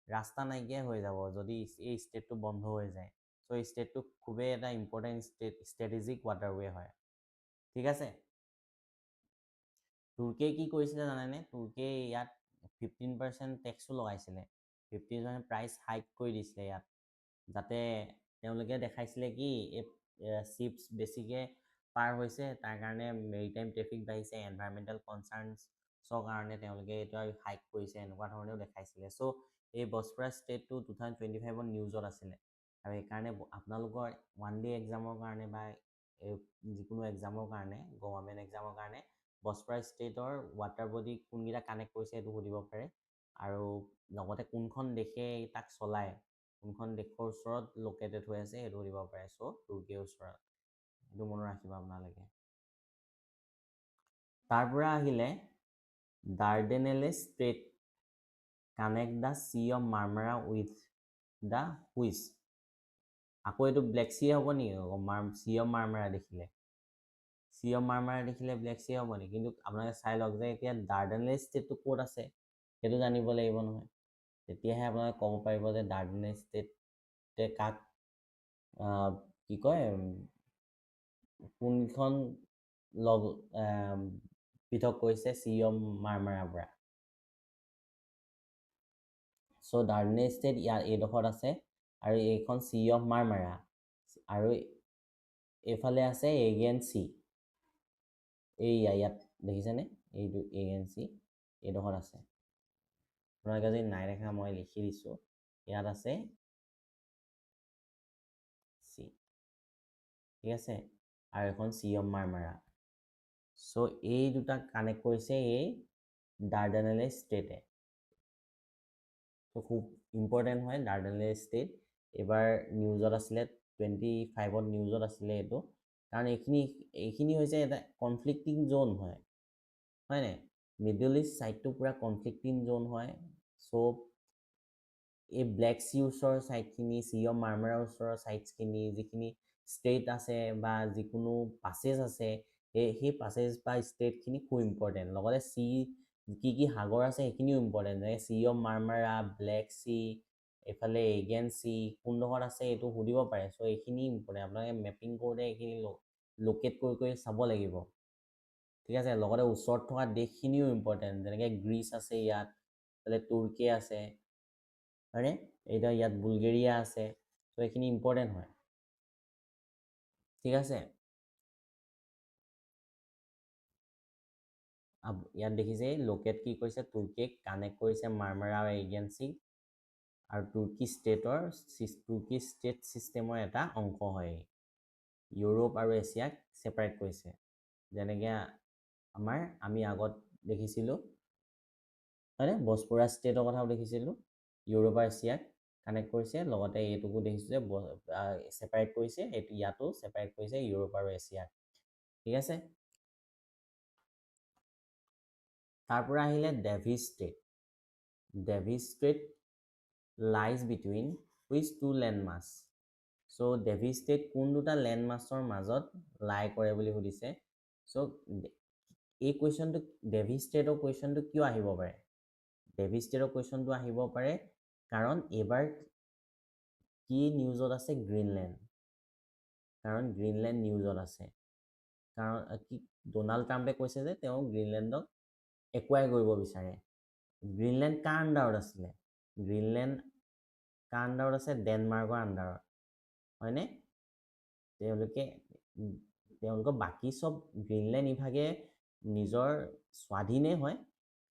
ৰাস্তা নাইকিয়া হৈ যাব যদি এই ষ্টেটটো বন্ধ হৈ যায় চ' এই ষ্টেটটো খুবেই এটা ইম্পৰ্টেণ্ট ষ্ট্ৰেটেজিক ৱাটাৰৱে হয় ঠিক আছে তুৰ্কীয়ে কি কৰিছিলে জানেনে তুৰ্কীয়ে ইয়াত 15% টেক্সো লগাইছিলে 15% প্ৰাইচ হাইক কৰি দিছিলে ইয়াত যাতে তেওঁলোকে দেখাইছিলে কি এই চিপছ বেছিকৈ পাৰ হৈছে তাৰ কাৰণে মেৰিটাইম ট্ৰেফিক বাঢ়িছে এনভাইৰমেণ্টেল কনচাৰ্ণছৰ কাৰণে তেওঁলোকে এইটো হাইক কৰিছে এনেকুৱা ধৰণেও দেখাইছিলে চ' এই বস্ফৰাছ ষ্টেটটো 2025 নিউজত আছিলে আৰু সেইকাৰণে আপোনালোকৰ ওৱান ডে এক্সামৰ কাৰণে বা যিকোনো এক্সামৰ কাৰণে গভৰ্ণমেণ্ট এক্সামৰ কাৰণে বস্ফৰাছ ষ্টেটৰ ৱাটাৰ বডি কোনকেইটা কানেক্ট কৰিছে সেইটো সুধিব পাৰে আৰু লগতে কোনখন দেশে তাক চলায় কোনখন দেশৰ ওচৰত লোকেটেড হৈ আছে সেইটো সুধিব পাৰে চ' তুৰ্কীৰ ওচৰত সেইটো মনত ৰাখিব আপোনালোকে তাৰ পৰা আহিলে Dardanelles strait connect the sea of Marmara with the which আকৌ এইটো ব্লেক চি হ'ব নেকি চি অফ মাৰ্মাৰা দেখিলে ব্লেক চি হ'ব নেকি কিন্তু আপোনালোকে চাই লওক যে এতিয়া ডাৰ্ডেনেলে ষ্টেটটো ক'ত আছে সেইটো জানিব লাগিব নহয় তেতিয়াহে আপোনালোকে ক'ব পাৰিব যে ডাৰ্ডেনেলে ষ্টেটে কাক কি কয় কোনখন পৃথক কৰিছে চি অফ মাৰ্মাৰাৰ পৰা চ' ডাৰ্ডেনেলে ষ্টেট ইয়াত এইডোখৰত আছে আৰু এইখন চি অফ মাৰ্মাৰা আৰু এইফালে আছে এগেইন চি ইয়াত দেখিছেনে এইটো এগেইন চি এইডোখৰত আছে আপোনালোকে যদি নাই দেখা মই লিখি দিছোঁ ইয়াত আছে চি ঠিক আছে আৰু এখন চি অফ মাৰ্মাৰা চ' এই দুটা কানেক্ট কৰিছে এই ডাৰ্ডেনেলে ষ্টেটে খুব ইম্পৰ্টেণ্ট হয় ডাৰ্ডেনেলে ষ্টেট এইবাৰ নিউজত আছিলে 25ত নিউজত আছিলে এইটো কাৰণ এইখিনি হৈছে এটা কনফ্লিক্টিং জ'ন হয়নে মিডল ইষ্ট ছাইডটো পূৰা কনফ্লিক্টিং জ'ন হয় চ' এই ব্লেক চি ওচৰৰ ছাইডখিনি চি অফ মাৰ্মাৰাৰ ওচৰৰ ছাইডখিনি যিখিনি ষ্টেট আছে বা যিকোনো পাছেজ আছে সেই পাছেজ বা ষ্টেটখিনি খুব ইম্পৰ্টেণ্ট লগতে কি সাগৰ আছে সেইখিনিও ইম্পৰ্টেণ্ট যেনেকৈ চি অফ মাৰ্মাৰা ব্লেক চি এইফালে এগেইন চি কোনডোখৰত আছে এইটো সুধিব পাৰে চ' এইখিনি ইম্পৰ্টেণ্ট আপোনালোকে মেপিং কৰোঁতে এইখিনি লোকেট কৰি চাব লাগিব ঠিক আছে লগতে ওচৰত থকা দেশখিনিও ইম্পৰ্টেণ্ট যেনেকৈ গ্ৰীচ আছে ইয়াত এইফালে তুৰ্কী আছে হয়নে এতিয়া ইয়াত বুলগেৰিয়া আছে চ' এইখিনি ইম্পৰ্টেণ্ট হয় ঠিক আছে ইয়াত দেখিছে লোকেট কি কৰিছে তুৰ্কীক কানেক্ট কৰিছে মাৰ্মাৰা এজেঞ্চিক আৰু তুৰ্কী ষ্টেট ছিষ্টেমৰ এটা অংশ হয় ইউৰোপ আৰু এছিয়াক ছেপাৰেট কৰিছে যেনেকৈ আমি আগত দেখিছিলোঁ হয়নে বস্ফৰাছ ষ্টেটৰ কথাও দেখিছিলোঁ ইউৰোপ আৰু এছিয়াক কানেক্ট কৰিছে লগতে এইটোকো দেখিছোঁ যে ছেপাৰেট কৰিছে ইয়াতো ছেপাৰেট কৰিছে ইউৰোপ আৰু এছিয়াক ঠিক আছে তাৰ পৰা আহিলে Davis strait lies between which two landmass so Davis strait কোন দুটা লেণ্ড মাছৰ মাজত লাই কৰে বুলি সুধিছে সো এই কুৱেশ্যনটো ডেভি ষ্টেটৰ কুৱেশ্যনটো কিয় আহিব পাৰে ডেভি ষ্টেটৰ কুৱেশ্যনটো আহিব পাৰে কাৰণ এবাৰ কি নিউজত আছে গ্ৰীণলেণ্ড কাৰণ গ্ৰীণলেণ্ড নিউজত আছে কাৰণ কি ডোনাল্ড ট্ৰাম্পে কৈছে যে তেওঁ গ্ৰীণলেণ্ডক একুৱাই কৰিব বিচাৰে গ্ৰীণলেণ্ড কাৰ আণ্ডাৰত আছিলে গ্ৰীণলেণ্ড কাৰ আণ্ডাৰত আছে ডেনমাৰ্কৰ আণ্ডাৰত হয়নে তেওঁলোকৰ বাকী সব গ্ৰীণলেণ্ড ইভাগে নিজৰ স্বাধীনে হয়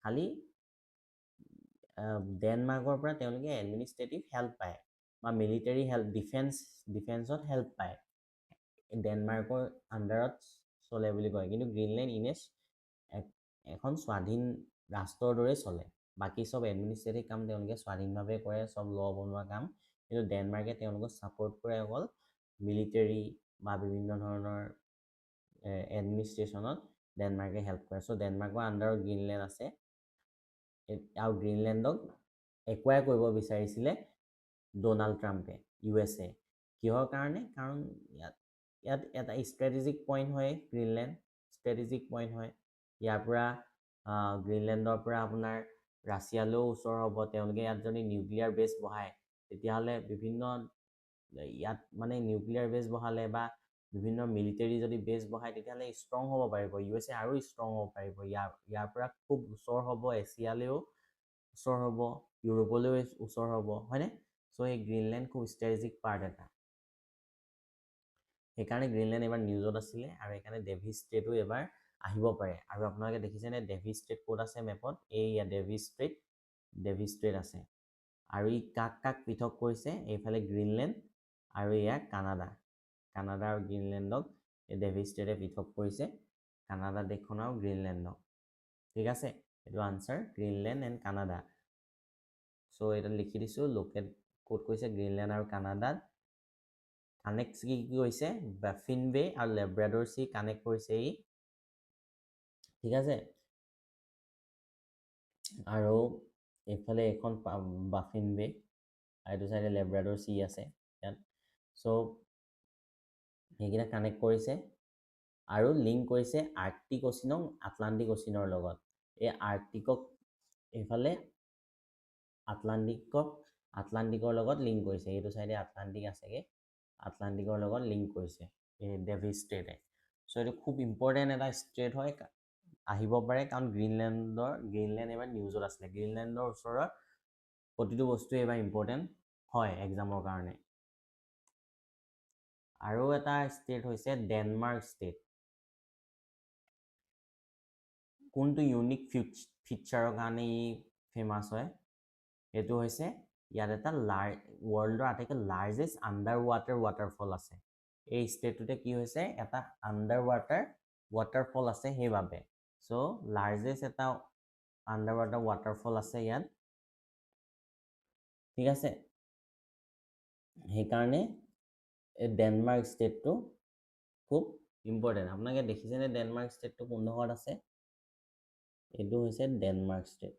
খালি ডেনমাৰ্কৰ পৰা তেওঁলোকে এডমিনিষ্ট্ৰেটিভ হেল্প পায় বা মিলিটাৰী হেল্প ডিফেন্সত হেল্প পায় ডেনমাৰ্কৰ আণ্ডাৰত চলে বুলি কয় কিন্তু গ্ৰীণলেণ্ড ইনেছ এখন স্বাধীন ৰাষ্ট্ৰৰ দৰে চলে বাকী সব এডমিনিষ্ট্ৰেটিভ কাম তেওঁলোকে স্বাধীনভাৱে কৰে সব ল বনোৱা কাম কিন্তু ডেনমাৰ্কে তেওঁলোকক ছাপোৰ্ট কৰে অকল মিলিটাৰী বা বিভিন্ন ধৰণৰ এডমিনিষ্ট্ৰেশ্যনত ডেনমাৰ্কে হেল্প কৰে সো ডেনমাৰ্কৰ আণ্ডাৰত গ্ৰীণলেণ্ড আছে আৰু গ্ৰীণলেণ্ডক একুৱাই কৰিব বিচাৰিছিলে ডোনাল্ড ট্ৰাম্পে USA কিহৰ কাৰণে কাৰণ ইয়াত এটা ষ্ট্ৰেটেজিক পইণ্ট হয় গ্ৰীণলেণ্ড ষ্ট্ৰেটেজিক পইণ্ট হয় ইয়াৰ পৰা গ্ৰীণলেণ্ডৰ পৰা আপোনাৰ ৰাছিয়ালৈও ওচৰ হ'ব তেওঁলোকে ইয়াত যদি নিউক্লিয়াৰ বেছ বহায় তেতিয়াহ'লে বিভিন্ন ইয়াত মানে নিউক্লিয়াৰ বেছ বহালে বা বিভিন্ন মিলিটাৰী যদি বেছ বহায় তেতিয়াহ'লে ষ্ট্ৰং হ'ব পাৰিব USA আৰু ষ্ট্ৰং হ'ব পাৰিব ইয়াৰ পৰা খুব ওচৰ হ'ব এছিয়ালৈও ওচৰ হ'ব ইউৰোপলৈও ওচৰ হ'ব হয়নে সো এই গ্ৰীণলেণ্ড খুব ষ্ট্ৰেটেজিক পাৰ্ট এটা সেইকাৰণে গ্ৰীণলেণ্ড এবাৰ নিউজত আছিলে আৰু সেইকাৰণে ডেভি ষ্টেটো এবাৰ আহিব পাৰে আৰু আপোনালোকে দেখিছেনে ডেভি ষ্টেট ক'ত আছে মেপত এইয়া ডেভি ষ্টেট আছে আৰু ই কাক কাক পৃথক কৰিছে এইফালে গ্ৰীণলেণ্ড আৰু এয়া কানাডা আৰু গ্ৰীণলেণ্ডক এই ডেভি ষ্টেটে পৃথক কৰিছে কানাডা দেশখন আৰু গ্ৰীণলেণ্ডক ঠিক আছে এইটো answer Greenland and Canada so এটা লিখি দিছোঁ লোকেট ক'ত কৈছে গ্ৰীণলেণ্ড আৰু কানাডাত কানেক্ট কি কৈছে বাফিন বে আৰু লেব্ৰাডৰ চি কানেক্ট কৰিছে ই ঠিক আছে আৰু এইফালে এখন বাফিন বে আৰু এইটো চাইডে লেব্ৰাডৰ চি আছে ইয়াত সো সেইকেইটা কানেক্ট কৰিছে আৰু লিংক কৰিছে আৰ্কটিক অচিনক আটলাণ্টিক অচিনৰ লগত এই আৰ্কটিকক এইফালে আটলাণ্টিকৰ লগত লিংক কৰিছে এইটো চাইডে আটলাণ্টিক আছেগে আটলাণ্টিকৰ লগত লিংক কৰিছে এই ডেভি ষ্টেটে সো এইটো খুব ইম্পৰ্টেণ্ট এটা ষ্টেট হয় আহিব পাৰে কাৰণ গ্ৰীণলেণ্ড এবাৰ নিউজত আছিলে গ্ৰীণলেণ্ডৰ ওচৰত প্ৰতিটো বস্তু এবাৰ ইম্পৰ্টেণ্ট হয় এক্সামৰ কাৰণে আৰু এটা ষ্টেট হৈছে ডেনমাৰ্ক ষ্টেট কোনটো ইউনিক ফিচাৰৰ কাৰণে ই ফেমাছ হয় এইটো হৈছে ইয়াত এটা ৱৰ্ল্ডৰ আটাইতকৈ লাৰ্জেষ্ট আণ্ডাৰ ৱাটাৰফল আছে এই ষ্টেটটোতে কি হৈছে এটা আণ্ডাৰ ৱাটাৰফল আছে সেইবাবে সো লাৰ্জেষ্ট এটা আণ্ডাৰ ৱাটাৰফল আছে ইয়াত ঠিক আছে সেইকাৰণে এই ডেনমাৰ্ক ষ্টেটটো খুব ইম্পৰ্টেণ্ট আপোনালোকে দেখিছেনে ডেনমাৰ্ক ষ্টেটটো কোনডোখৰত আছে এইটো হৈছে ডেনমাৰ্ক ষ্টেট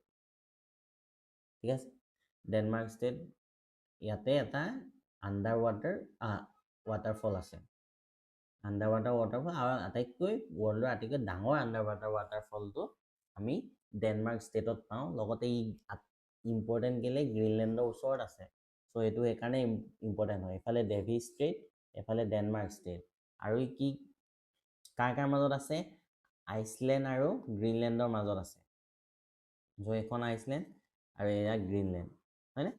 ঠিক আছে ডেনমাৰ্ক ষ্টেট ইয়াতে এটা আণ্ডাৰ ৱাটাৰফল আছে আণ্ডাৰ ৱাটাৰফল আৰু আটাইতকৈ ৱৰ্ল্ডৰ আটাইতকৈ ডাঙৰ আণ্ডাৰ ৱাটাৰফলটো আমি ডেনমাৰ্ক ষ্টেটত পাওঁ লগতে ই ইম্পৰ্টেণ্ট কেলে গ্ৰীণলেণ্ডৰ ওচৰত আছে সো এইটো সেইকাৰণে ইম্পৰ্টেণ্ট হয় এইফালে ডেভি ষ্টেট এইফালে ডেনমাৰ্ক ষ্টেট আৰু ই কি কাৰ মাজত আছে আইচলেণ্ড আৰু গ্ৰীণলেণ্ডৰ মাজত আছে সো এখন আইচলেণ্ড আৰু এয়া গ্ৰীণলেণ্ড হয়নে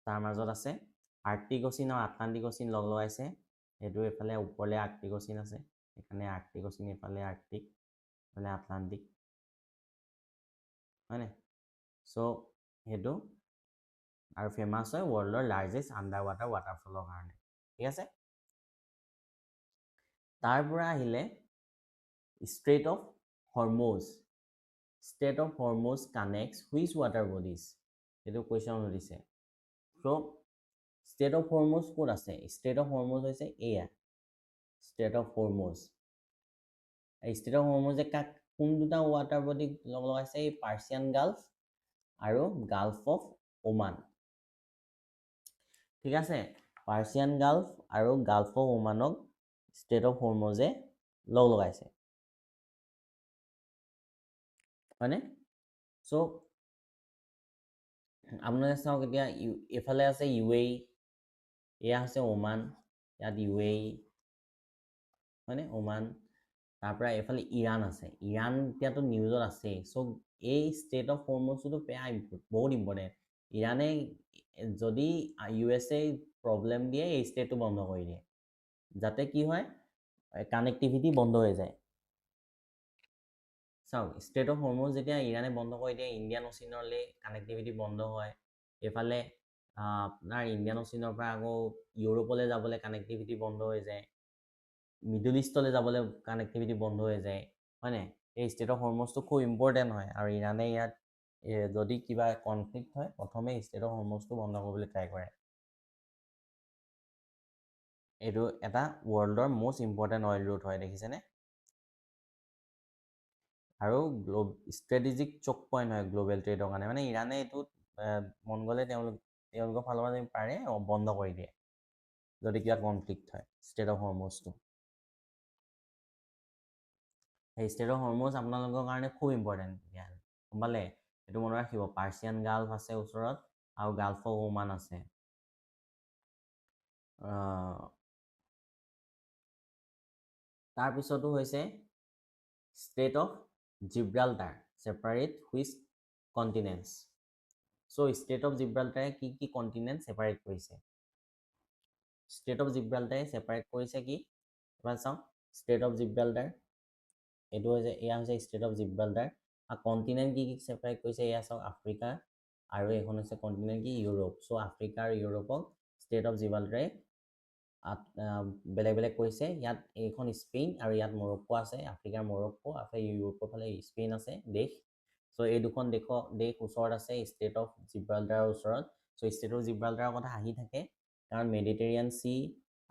তাৰ মাজত আছে আৰ্কটিক অচিন আৰু আটলাণ্টিক অচিন লগ লগাইছে সেইটো এইফালে ওপৰলৈ আৰ্কটিক অচিন আছে সেইকাৰণে আৰ্কটিক অচিন এইফালে আৰ্কটিক এইফালে আটলাণ্টিক হয়নে সো সেইটো আৰু ফেমাছ হয় ৱৰ্ল্ডৰ লাৰ্জেষ্ট আণ্ডাৰ ৱাটাৰফলৰ কাৰণে ঠিক আছে তাৰ পৰা আহিলে strait of Hormuz connects which water bodies এইটো কুৱেশ্যন সুধিছে সো ষ্টেট অফ হৰমুজ ক'ত আছে ষ্টেট অফ হৰমুজ হৈছে এয়া strait of Hormuz strait of হৰমুজে কোন দুটা ৱাটাৰ বডিক লগ লগাইছে এই পাৰ্চিয়ান গাল্ফ আৰু গাল্ফ অফ ওমান ঠিক আছে পাৰ্চিয়ান গাল্ফ আৰু গাল্ফ অফ ওমানক ষ্টেট অফ হৰমুজে লগাইছে, হয়নে? চ' আপোনালোকে চাওক এতিয়া এইফালে আছে UAE, এয়া হৈছে ওমান, ইয়াত UAE, হয়নে? ওমান, তাৰপৰা এইফালে ইৰাণ আছে, ইৰাণ এতিয়াতো নিউজত আছেই। চ' এই ষ্টেট অফ হৰমুজটো বহুত ইম্পৰ্টেণ্ট। ইৰাণে যদি USA প্ৰব্লেম দিয়ে এই ষ্টেটটো বন্ধ কৰি দিয়ে, যাতে কি হয় কানেক্টিভিটি বন্ধ হৈ যায়। চাওক ষ্টেট অফ হৰমুজ যেতিয়া ইৰাণে বন্ধ কৰি দিয়ে, ইণ্ডিয়ান অচিনলৈ কানেক্টিভিটি বন্ধ হয়। এইফালে আপোনাৰ ইণ্ডিয়ান অচিনৰ পৰা আকৌ ইউৰোপলৈ যাবলৈ কানেক্টিভিটি বন্ধ হৈ যায়, মিডল ইষ্টলৈ যাবলৈ কানেক্টিভিটি বন্ধ হৈ যায়, হয়নে? এই ষ্টেট অফ হৰমুজটো খুব ইম্পৰ্টেণ্ট হয়, আৰু ইৰাণে ইয়াত যদি কিবা কনফ্লিক্ট হয় প্ৰথমে ষ্টেট অফ হৰমুজটো বন্ধ কৰিবলৈ ট্ৰাই কৰে। এইটো এটা ৱৰ্ল্ডৰ মষ্ট ইম্পৰ্টেণ্ট অইল ৰুট হয়, দেখিছেনে? আৰু ষ্ট্ৰেটেজিক চক পইণ্ট হয় গ্ল'বেল ট্ৰেডৰ কাৰণে। মানে ইৰাণে এইটোত মন গ'লে তেওঁলোকৰ ফালৰ পৰা যদি পাৰে বন্ধ কৰি দিয়ে যদি কিবা কনফ্লিক্ট হয় ষ্টেট অফ হৰমুজটো। সেই ষ্টেট অফ হৰমুজ আপোনালোকৰ কাৰণে খুব ইম্পৰ্টেণ্ট, গম পালে? এইটো মনত ৰাখিব, পাৰ্চিয়ান গাল্ফ আছে ওচৰত আৰু গাল্ফ অফ ওমান আছে। তাৰপিছতো হৈছে state of Gibraltar, separate which continents. So' strait of জিব্ৰাল্টাৰে কি কি কণ্টিনেণ্ট ছেপাৰেট কৰিছে? ষ্টেট অফ জিব্ৰাল্টাৰে ছেপাৰেট কৰিছে কি? এবাৰ চাওঁ, ষ্টেট অফ জিব্ৰাল্টাৰ, এইটো হৈছে, এয়া হৈছে ষ্টেট অফ জিব্ৰাল্টাৰ। আৰু কণ্টিনেণ্ট কি কি ছেপাৰেট কৰিছে এয়া চাওক, আফ্ৰিকা আৰু এইখন হৈছে কণ্টিনেণ্ট কি? ইউৰোপ। চ' আফ্ৰিকা আৰু ইউৰোপক ষ্টেট অফ জিব্ৰাল্টাৰে বেলেগ বেলেগ কৰিছে। ইয়াত এইখন স্পেইন আৰু ইয়াত মৰক্কো আছে, আফ্ৰিকাৰ মৰক্কো, আৰু ইউৰোপৰ ফালে স্পেইন আছে দেশ। চ' এই দুখন দেশ ওচৰত আছে ষ্টেট অফ জিব্ৰাল্টাৰৰ ওচৰত। চ' ষ্টেট অফ জিব্ৰাল্টাৰৰ কথা আহি থাকে, কাৰণ মেডিটেৰিয়ান চি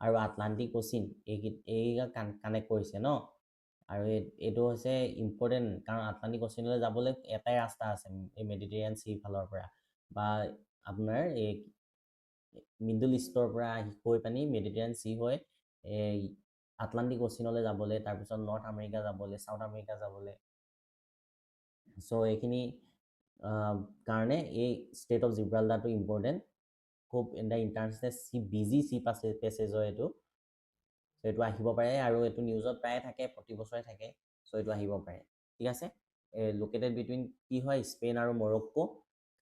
আৰু আটলাণ্টিক অচিন এইকেইটা কানেক্ট কৰিছে ন। আৰু এইটো হৈছে ইম্পৰ্টেণ্ট, কাৰণ আটলাণ্টিক অচিনলৈ যাবলৈ এটাই ৰাস্তা আছে, এই মেডিটেৰিয়ান চিৰ ফালৰ পৰা, বা আপোনাৰ এই মিডল ইষ্টৰ পৰা হৈ পানি মেডিটেৰিয়ান চি হৈ এই আটলাণ্টিক অচিনলৈ যাবলৈ, তাৰপিছত নৰ্থ আমেৰিকা যাবলৈ, চাউথ আমেৰিকা যাবলৈ। চ' এইখিনি কাৰণে এই ষ্টেট অফ জিব্ৰাল্টাৰটো ইম্পৰ্টেণ্ট, খুব ইণ্টাৰনেশ্যনেল বিজি চি পেছেজ হয় এইটো। চ' এইটো আহিব পাৰে, আৰু এইটো নিউজত প্ৰায়ে থাকে, প্ৰতি বছৰে থাকে। চ' এইটো আহিব পাৰে, ঠিক আছে। লোকেটেড বিটুইন কি হয়, স্পেইন আৰু মৰক্কো,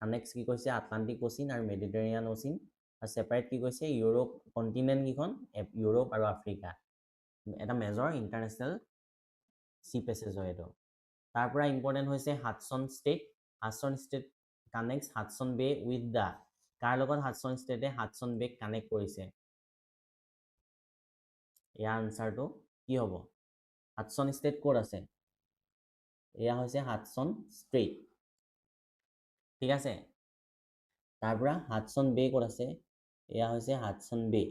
কানেক্ট কি কৈছে আটলাণ্টিক অচিন আৰু মেডিটেৰিয়ান অচিন, আৰু ছেপাৰেট কি কৈছে ইউৰোপ কণ্টিনেণ্ট কেইখন, ইউৰোপ আৰু আফ্ৰিকা। এটা মেজৰ ইণ্টাৰনেশ্যনেল চি পেছেজ হয় এইটো। তাৰ পৰা ইম্পৰ্টেণ্ট হৈছে Hudson strait. Hudson strait connect Hudson bay with the, কাৰ লগত হাডছন ষ্টেটে হাডছন বেক কানেক্ট কৰিছে? ইয়াৰ আনচাৰটো কি হ'ব? হাডছন ষ্টেট ক'ত আছে? এয়া হৈছে হাডছন ষ্ট্ৰেইট, ঠিক আছে। তাৰ পৰা হাডছন বে ক'ত আছে? এয়া হৈছে হাডছন বে,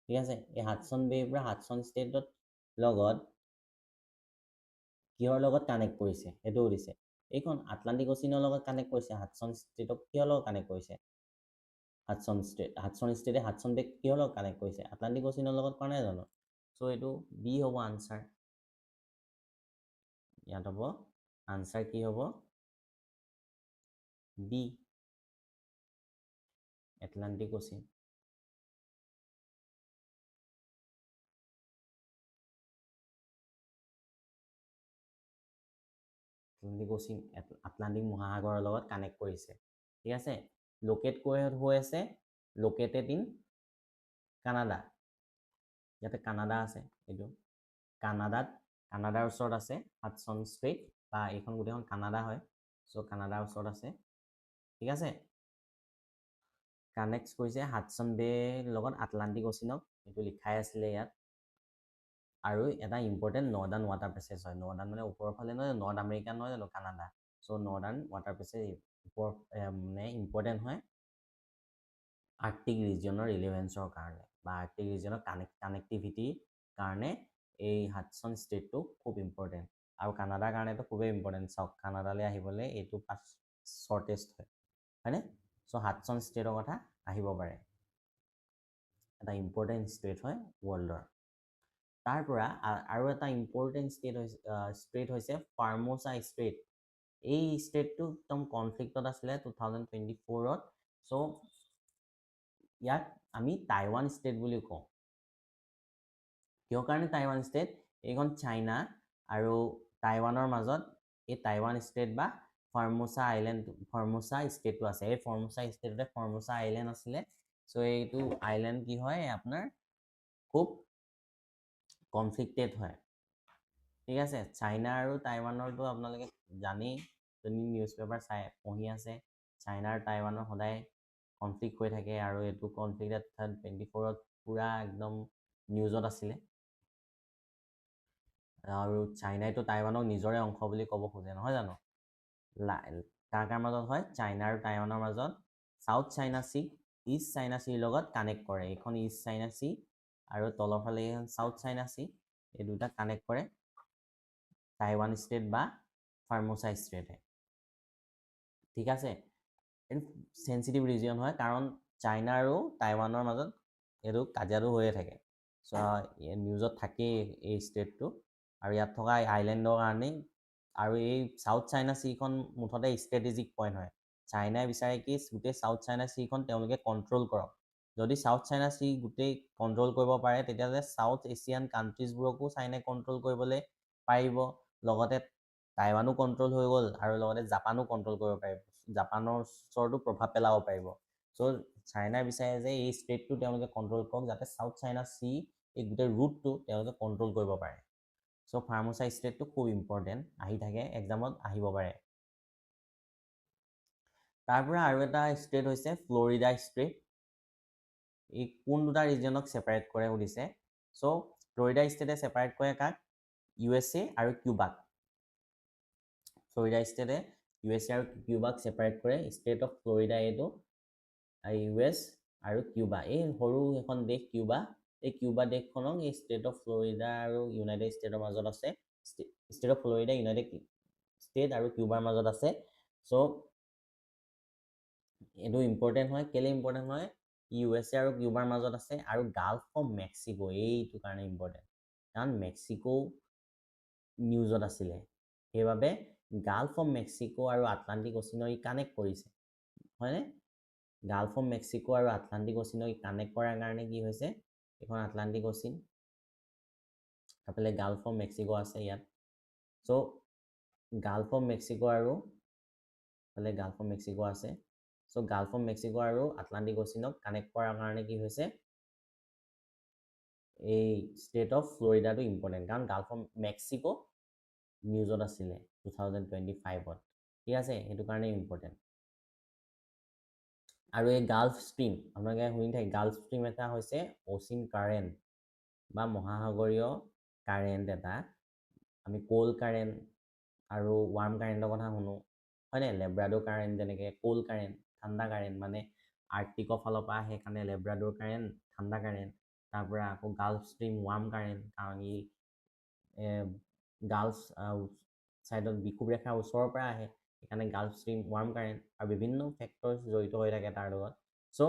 ঠিক আছে। এই হাডছন বেৰ পৰা হাডছন ষ্টেটৰ লগত কিহৰ লগত কানেক্ট কৰিছে সেইটো সুধিছে। এইখন আটলাণ্টিক অচিনৰ লগত কানেক্ট কৰিছে। হাডছন ষ্টেটক কিহৰ লগত কানেক্ট কৰিছে? হাডছন ষ্টেটে হাডছন বেক কিহৰ লগত কানেক্ট কৰিছে? আটলাণ্টিক অচিনৰ লগত কৰা নাই জানো? চ' এইটো বি হ'ব আনচাৰ। ইয়াত হ'ব আনচাৰ কি হ'ব? বি, এটলাণ্টিক অচিন। আটলাণ্টিক অচিন আটলাণ্টিক মহাসাগৰৰ লগত কানেক্ট কৰিছে, ঠিক আছে। লোকেট হৈ আছে, লোকেটেড ইন কানাডা। ইয়াতে কানাডা আছে, এইটো কানাডাৰ ওচৰত আছে হাডছন ষ্ট্ৰেইট, বা এইখন গোটেইখন কানাডা হয়। চ' কানাডাৰ ওচৰত আছে, ঠিক আছে। কানেক্ট কৰিছে হাডছন বেৰ লগত আটলাণ্টিক অচিনক, এইটো লিখাই আছিলে ইয়াত। আৰু এটা ইম্পৰ্টেণ্ট নৰ্দাৰ্ণ ৱাটাৰ পেছেজ হয়। নৰ্দাৰ্ণ মানে ওপৰৰ ফালে নহয়, নৰ্থ আমেৰিকা নহয় জানো কানাডা। চ' নৰ্দাৰ্ণ ৱাটাৰ পেছেজ ওপৰ মানে ইম্পৰ্টেণ্ট হয় আৰ্কটিক ৰিজিয়নৰ ৰিলেভেঞ্চৰ কাৰণে, বা আৰ্কটিক ৰিজিয়নৰ কানেক্টিভিটিৰ কাৰণে এই হাডছন ষ্টেটটো খুব ইম্পৰ্টেণ্ট। আৰু কানাডাৰ কাৰণেতো খুবেই ইম্পৰ্টেণ্ট। চাওক কানাডালৈ আহিবলৈ এইটো শ্বৰ্টেষ্ট হয়, হয়নে? চ' হাডছন ষ্টেটৰ কথা আহিব পাৰে। এটা ইম্পৰ্টেণ্ট ষ্টেট হয় ৱৰ্ল্ডৰ। তাৰ পৰা আৰু এটা ইম্পৰ্টেণ্ট ষ্টেট হৈছে ফাৰ্মোছা ষ্টেট। এই ষ্টেটটো একদম কনফ্লিক্টত আছিলে 2024-ত। চ' ইয়াক আমি টাইৱান ষ্টেট বুলি কওঁ। কিয় কাৰণে টাইৱান ষ্টেট? এইখন চাইনা আৰু টাইৱানৰ মাজত এই টাইৱান ষ্টেট বা ফৰ্মোছা ষ্টেটটো আছে। এই ফৰ্মোছা ষ্টেটতে ফৰ্মোছা আইলেণ্ড আছিলে। চ' এইটো আইলেণ্ড কি হয় আপোনাৰ খুব কনফ্লিক্টেড হয়। ঠিক আছে, চাইনা আৰু টাইৱানৰটো আপোনালোকে জানেই, যদি নিউজ পেপাৰ পঢ়ি আছে, চাইনা আৰু টাইৱানৰ সদায় কনফ্লিক্ট হৈ থাকে আৰু এইটো কনফ্লিক্ট 2024-ত পুৰা একদম নিউজত আছিলে। আৰু চাইনাইতো টাইৱানক নিজৰে অংশ বুলি ক'ব খোজে, নহয় জানো? কাৰ মাজত হয়? চাইনা আৰু টাইৱানৰ মাজত south China C, east China চিৰ লগত কানেক্ট কৰে। এইখন ইষ্ট চাইনা চি আৰু তলৰ ফালে এইখন চাউথ চাইনা চি, এই দুটা কানেক্ট কৰে টাইৱান ষ্টেট বা ফাৰ্মোছা ষ্টেটে। ঠিক আছে, এইটো চেঞ্চিটিভ ৰিজিয়ন হয়, কাৰণ চাইনা আৰু টাইৱানৰ মাজত এইটো কাজিয়াটো হৈয়ে থাকে। চ' নিউজত থাকেই এই ষ্টেটটো, আৰু ইয়াত থকা আইলেণ্ডৰ কাৰণেই। আৰু এই চাউথ চাইনা চিখন মুঠতে ষ্ট্ৰেটেজিক পইণ্ট হয়। চাইনাই বিচাৰে কি গোটেই চাউথ চাইনা চিখন তেওঁলোকে কণ্ট্ৰল কৰক। যদি চাউথ চাইনা চি গোটেই কণ্ট্ৰল কৰিব পাৰে, তেতিয়াহ'লে চাউথ এছিয়ান কাণ্ট্ৰিজবোৰকো চাইনাই কণ্ট্ৰল কৰিবলৈ পাৰিব। লগতে টাইৱানো কণ্ট্ৰল হৈ গ'ল আৰু লগতে জাপানো কণ্ট্ৰল কৰিব পাৰিব, জাপানৰ ওচৰতো প্ৰভাৱ পেলাব পাৰিব। চ' চাইনাই বিচাৰে যে এই ষ্টেটটো তেওঁলোকে কণ্ট্ৰল কৰক, যাতে চাউথ চাইনা চি এই গোটেই ৰুটটো তেওঁলোকে কণ্ট্ৰল কৰিব পাৰে। চ' ফাৰ্মোছা ষ্টেটটো খুব ইম্পৰ্টেণ্ট, আহি থাকে এক্সামত আহিব পাৰে। তাৰ পৰা আৰু এটা ষ্টেট হৈছে ফ্লৰিডা ষ্টেট। এই কোন দুটা ৰিজনক ছেপাৰেট কৰে সুধিছে। চ' ফ্লৰিডা ষ্টেটে ছেপাৰেট কৰে কাক? USA আৰু কিউবাক। ফ্লৰিডা ষ্টেটে USA আৰু কিউবাক ছেপাৰেট কৰে। ষ্টেট অফ ফ্লৰিডা এইটো, US আৰু কিউবা, এই সৰু এখন দেশ কিউবা, এই কিউবা দেশখনক এই ষ্টেট অফ ফ্লৰিডা আৰু ইউনাইটেড ষ্টেটৰ মাজত আছে। Strait of Florida United state আৰু কিউবাৰ মাজত আছে। চ' এইটো ইম্পৰ্টেণ্ট হয়। কেলে ইম্পৰ্টেণ্ট হয়? USA আৰু কিউবাৰ মাজত আছে, আৰু গাল্ফ অফ মেক্সিকো, এইটো কাৰণে ইম্পৰ্টেণ্ট, কাৰণ মেক্সিকো নিউজত আছিলে। সেইবাবে গাল্ফ অফ মেক্সিকো আৰু আটলাণ্টিক অচিনৰ ই কানেক্ট কৰিছে, হয়নে? গাল্ফ অফ মেক্সিকো আৰু আটলাণ্টিক অচিনক কানেক্ট কৰাৰ কাৰণে কি হৈছে, এইখন আটলাণ্টিক অচিন, এইফালে গাল্ফ অফ মেক্সিকো আছে ইয়াত। চ' গাল্ফ অফ মেক্সিকো আৰু এইফালে গাল্ফ অফ মেক্সিকো আছে। চ' গাল্ফ অফ মেক্সিকো আৰু আটলাণ্টিক অচিনক কানেক্ট কৰাৰ কাৰণে কি হৈছে, এই ষ্টেট অফ ফ্লৰিডাটো ইম্পৰ্টেণ্ট, কাৰণ গাল্ফ অফ মেক্সিকো নিউজত আছিলে 2025-ত। ঠিক আছে, সেইটো কাৰণে ইম্পৰ্টেণ্ট। আৰু এই গাল্ফ ষ্ট্ৰীম আপোনালোকে শুনি থাকে, গাল্ফ ষ্ট্ৰীম এটা হৈছে অচিন কাৰেণ্ট বা মহাসাগৰীয় কাৰেণ্ট এটা। আমি কোল কাৰেণ্ট আৰু ৱাৰ্ম কাৰেণ্টৰ কথা শুনো, হয়নে? লেব্ৰাডৰ কাৰেণ্ট যেনেকৈ, কোল কাৰেণ্ট ঠাণ্ডা কাৰেণ্ট, মানে আৰ্কটিকৰ ফালৰ পৰা আহে কাৰণে লেব্ৰাডৰ কাৰেণ্ট ঠাণ্ডা কাৰেণ্ট। তাৰ পৰা আকৌ গাল্ফ ষ্ট্ৰীম ৱাৰ্ম কাৰেণ্ট, কাৰণ ই গাল্ফ ছাইডত বিষুৱ ৰেখাৰ ওচৰৰ পৰা আহে, সেইকাৰণে গাল্ফ ষ্ট্ৰীম ৱাৰ্ম কাৰেণ্ট, আৰু বিভিন্ন ফেক্টৰ্ছ জড়িত হৈ থাকে তাৰ লগত। চ'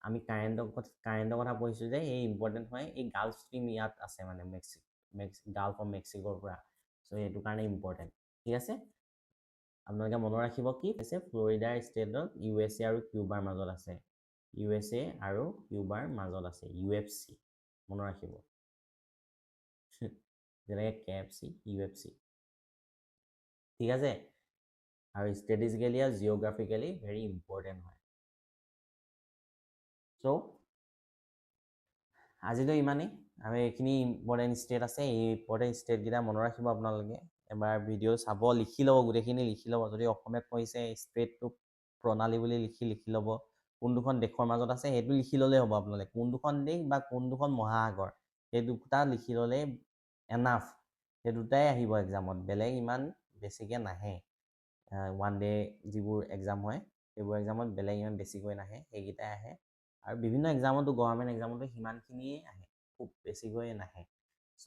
আমি কাৰেণ্টৰ কথা পঢ়িছোঁ যে এই ইম্পৰ্টেণ্ট হয়, এই গাল্ফ ষ্ট্ৰীম ইয়াত আছে, মানে গাল্ফ অফ মেক্সিকোৰ পৰা। চ' সেইটো কাৰণে ইম্পৰ্টেণ্ট। ঠিক আছে, আপোনালোকে মনত ৰাখিব কি হৈছে, ফ্লৰিডা ষ্টেটত USA আৰু কিউবাৰ মাজত আছে, USA আৰু কিউবাৰ মাজত আছে, UFC মনত ৰাখিব। যেনেকৈ KFC, UFC। ঠিক আছে, আৰু ষ্ট্ৰেটেজিকেলি আৰু জিঅ'গ্ৰাফিকেলি ভেৰি ইম্পৰ্টেণ্ট হয়। চ' আজিলৈ ইমানেই। আৰু এইখিনি ইম্পৰ্টেণ্ট ষ্টেট আছে, এই ইম্পৰ্টেণ্ট ষ্টেটকেইটা মনত ৰাখিব আপোনালোকে। এবাৰ ভিডিঅ' চাব, লিখি ল'ব, গোটেইখিনি লিখি ল'ব। যদি অসমীয়াত পঢ়িছে ষ্টেটটো প্ৰণালী বুলি লিখি ল'ব। কোন দুখন দেশৰ মাজত আছে সেইটো লিখি ল'লেই হ'ব আপোনালোকে। কোন দুখন দেশ বা কোন দুখন মহাসাগৰ, সেই দুটা লিখি ল'লেই এনাফ। সেই দুটাই আহিব এক্সামত, বেলেগ ইমান বেছিকৈ নাহে। ওৱান ডে যিবোৰ এক্সাম হয়, সেইবোৰ এক্সামত বেলেগ ইমান বেছিকৈ নাহে, সেইকেইটাই আহে। আৰু বিভিন্ন এক্সামতো, গভৰ্ণমেণ্ট এক্সামতো সিমানখিনিয়ে আহে, খুব বেছিকৈ নাহে। চ'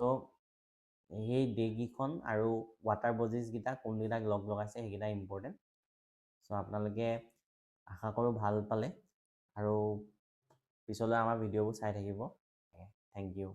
সেই ডেকেইখন আৰু ৱাটাৰ বডিজকেইটা কোনকেইটাক লগ লগাইছে সেইকেইটা ইম্পৰ্টেণ্ট। চ' আপোনালোকে আশা কৰোঁ ভাল পালে। আৰু পিছলৈ আমাৰ ভিডিঅ'বোৰ চাই থাকিব। Thank U.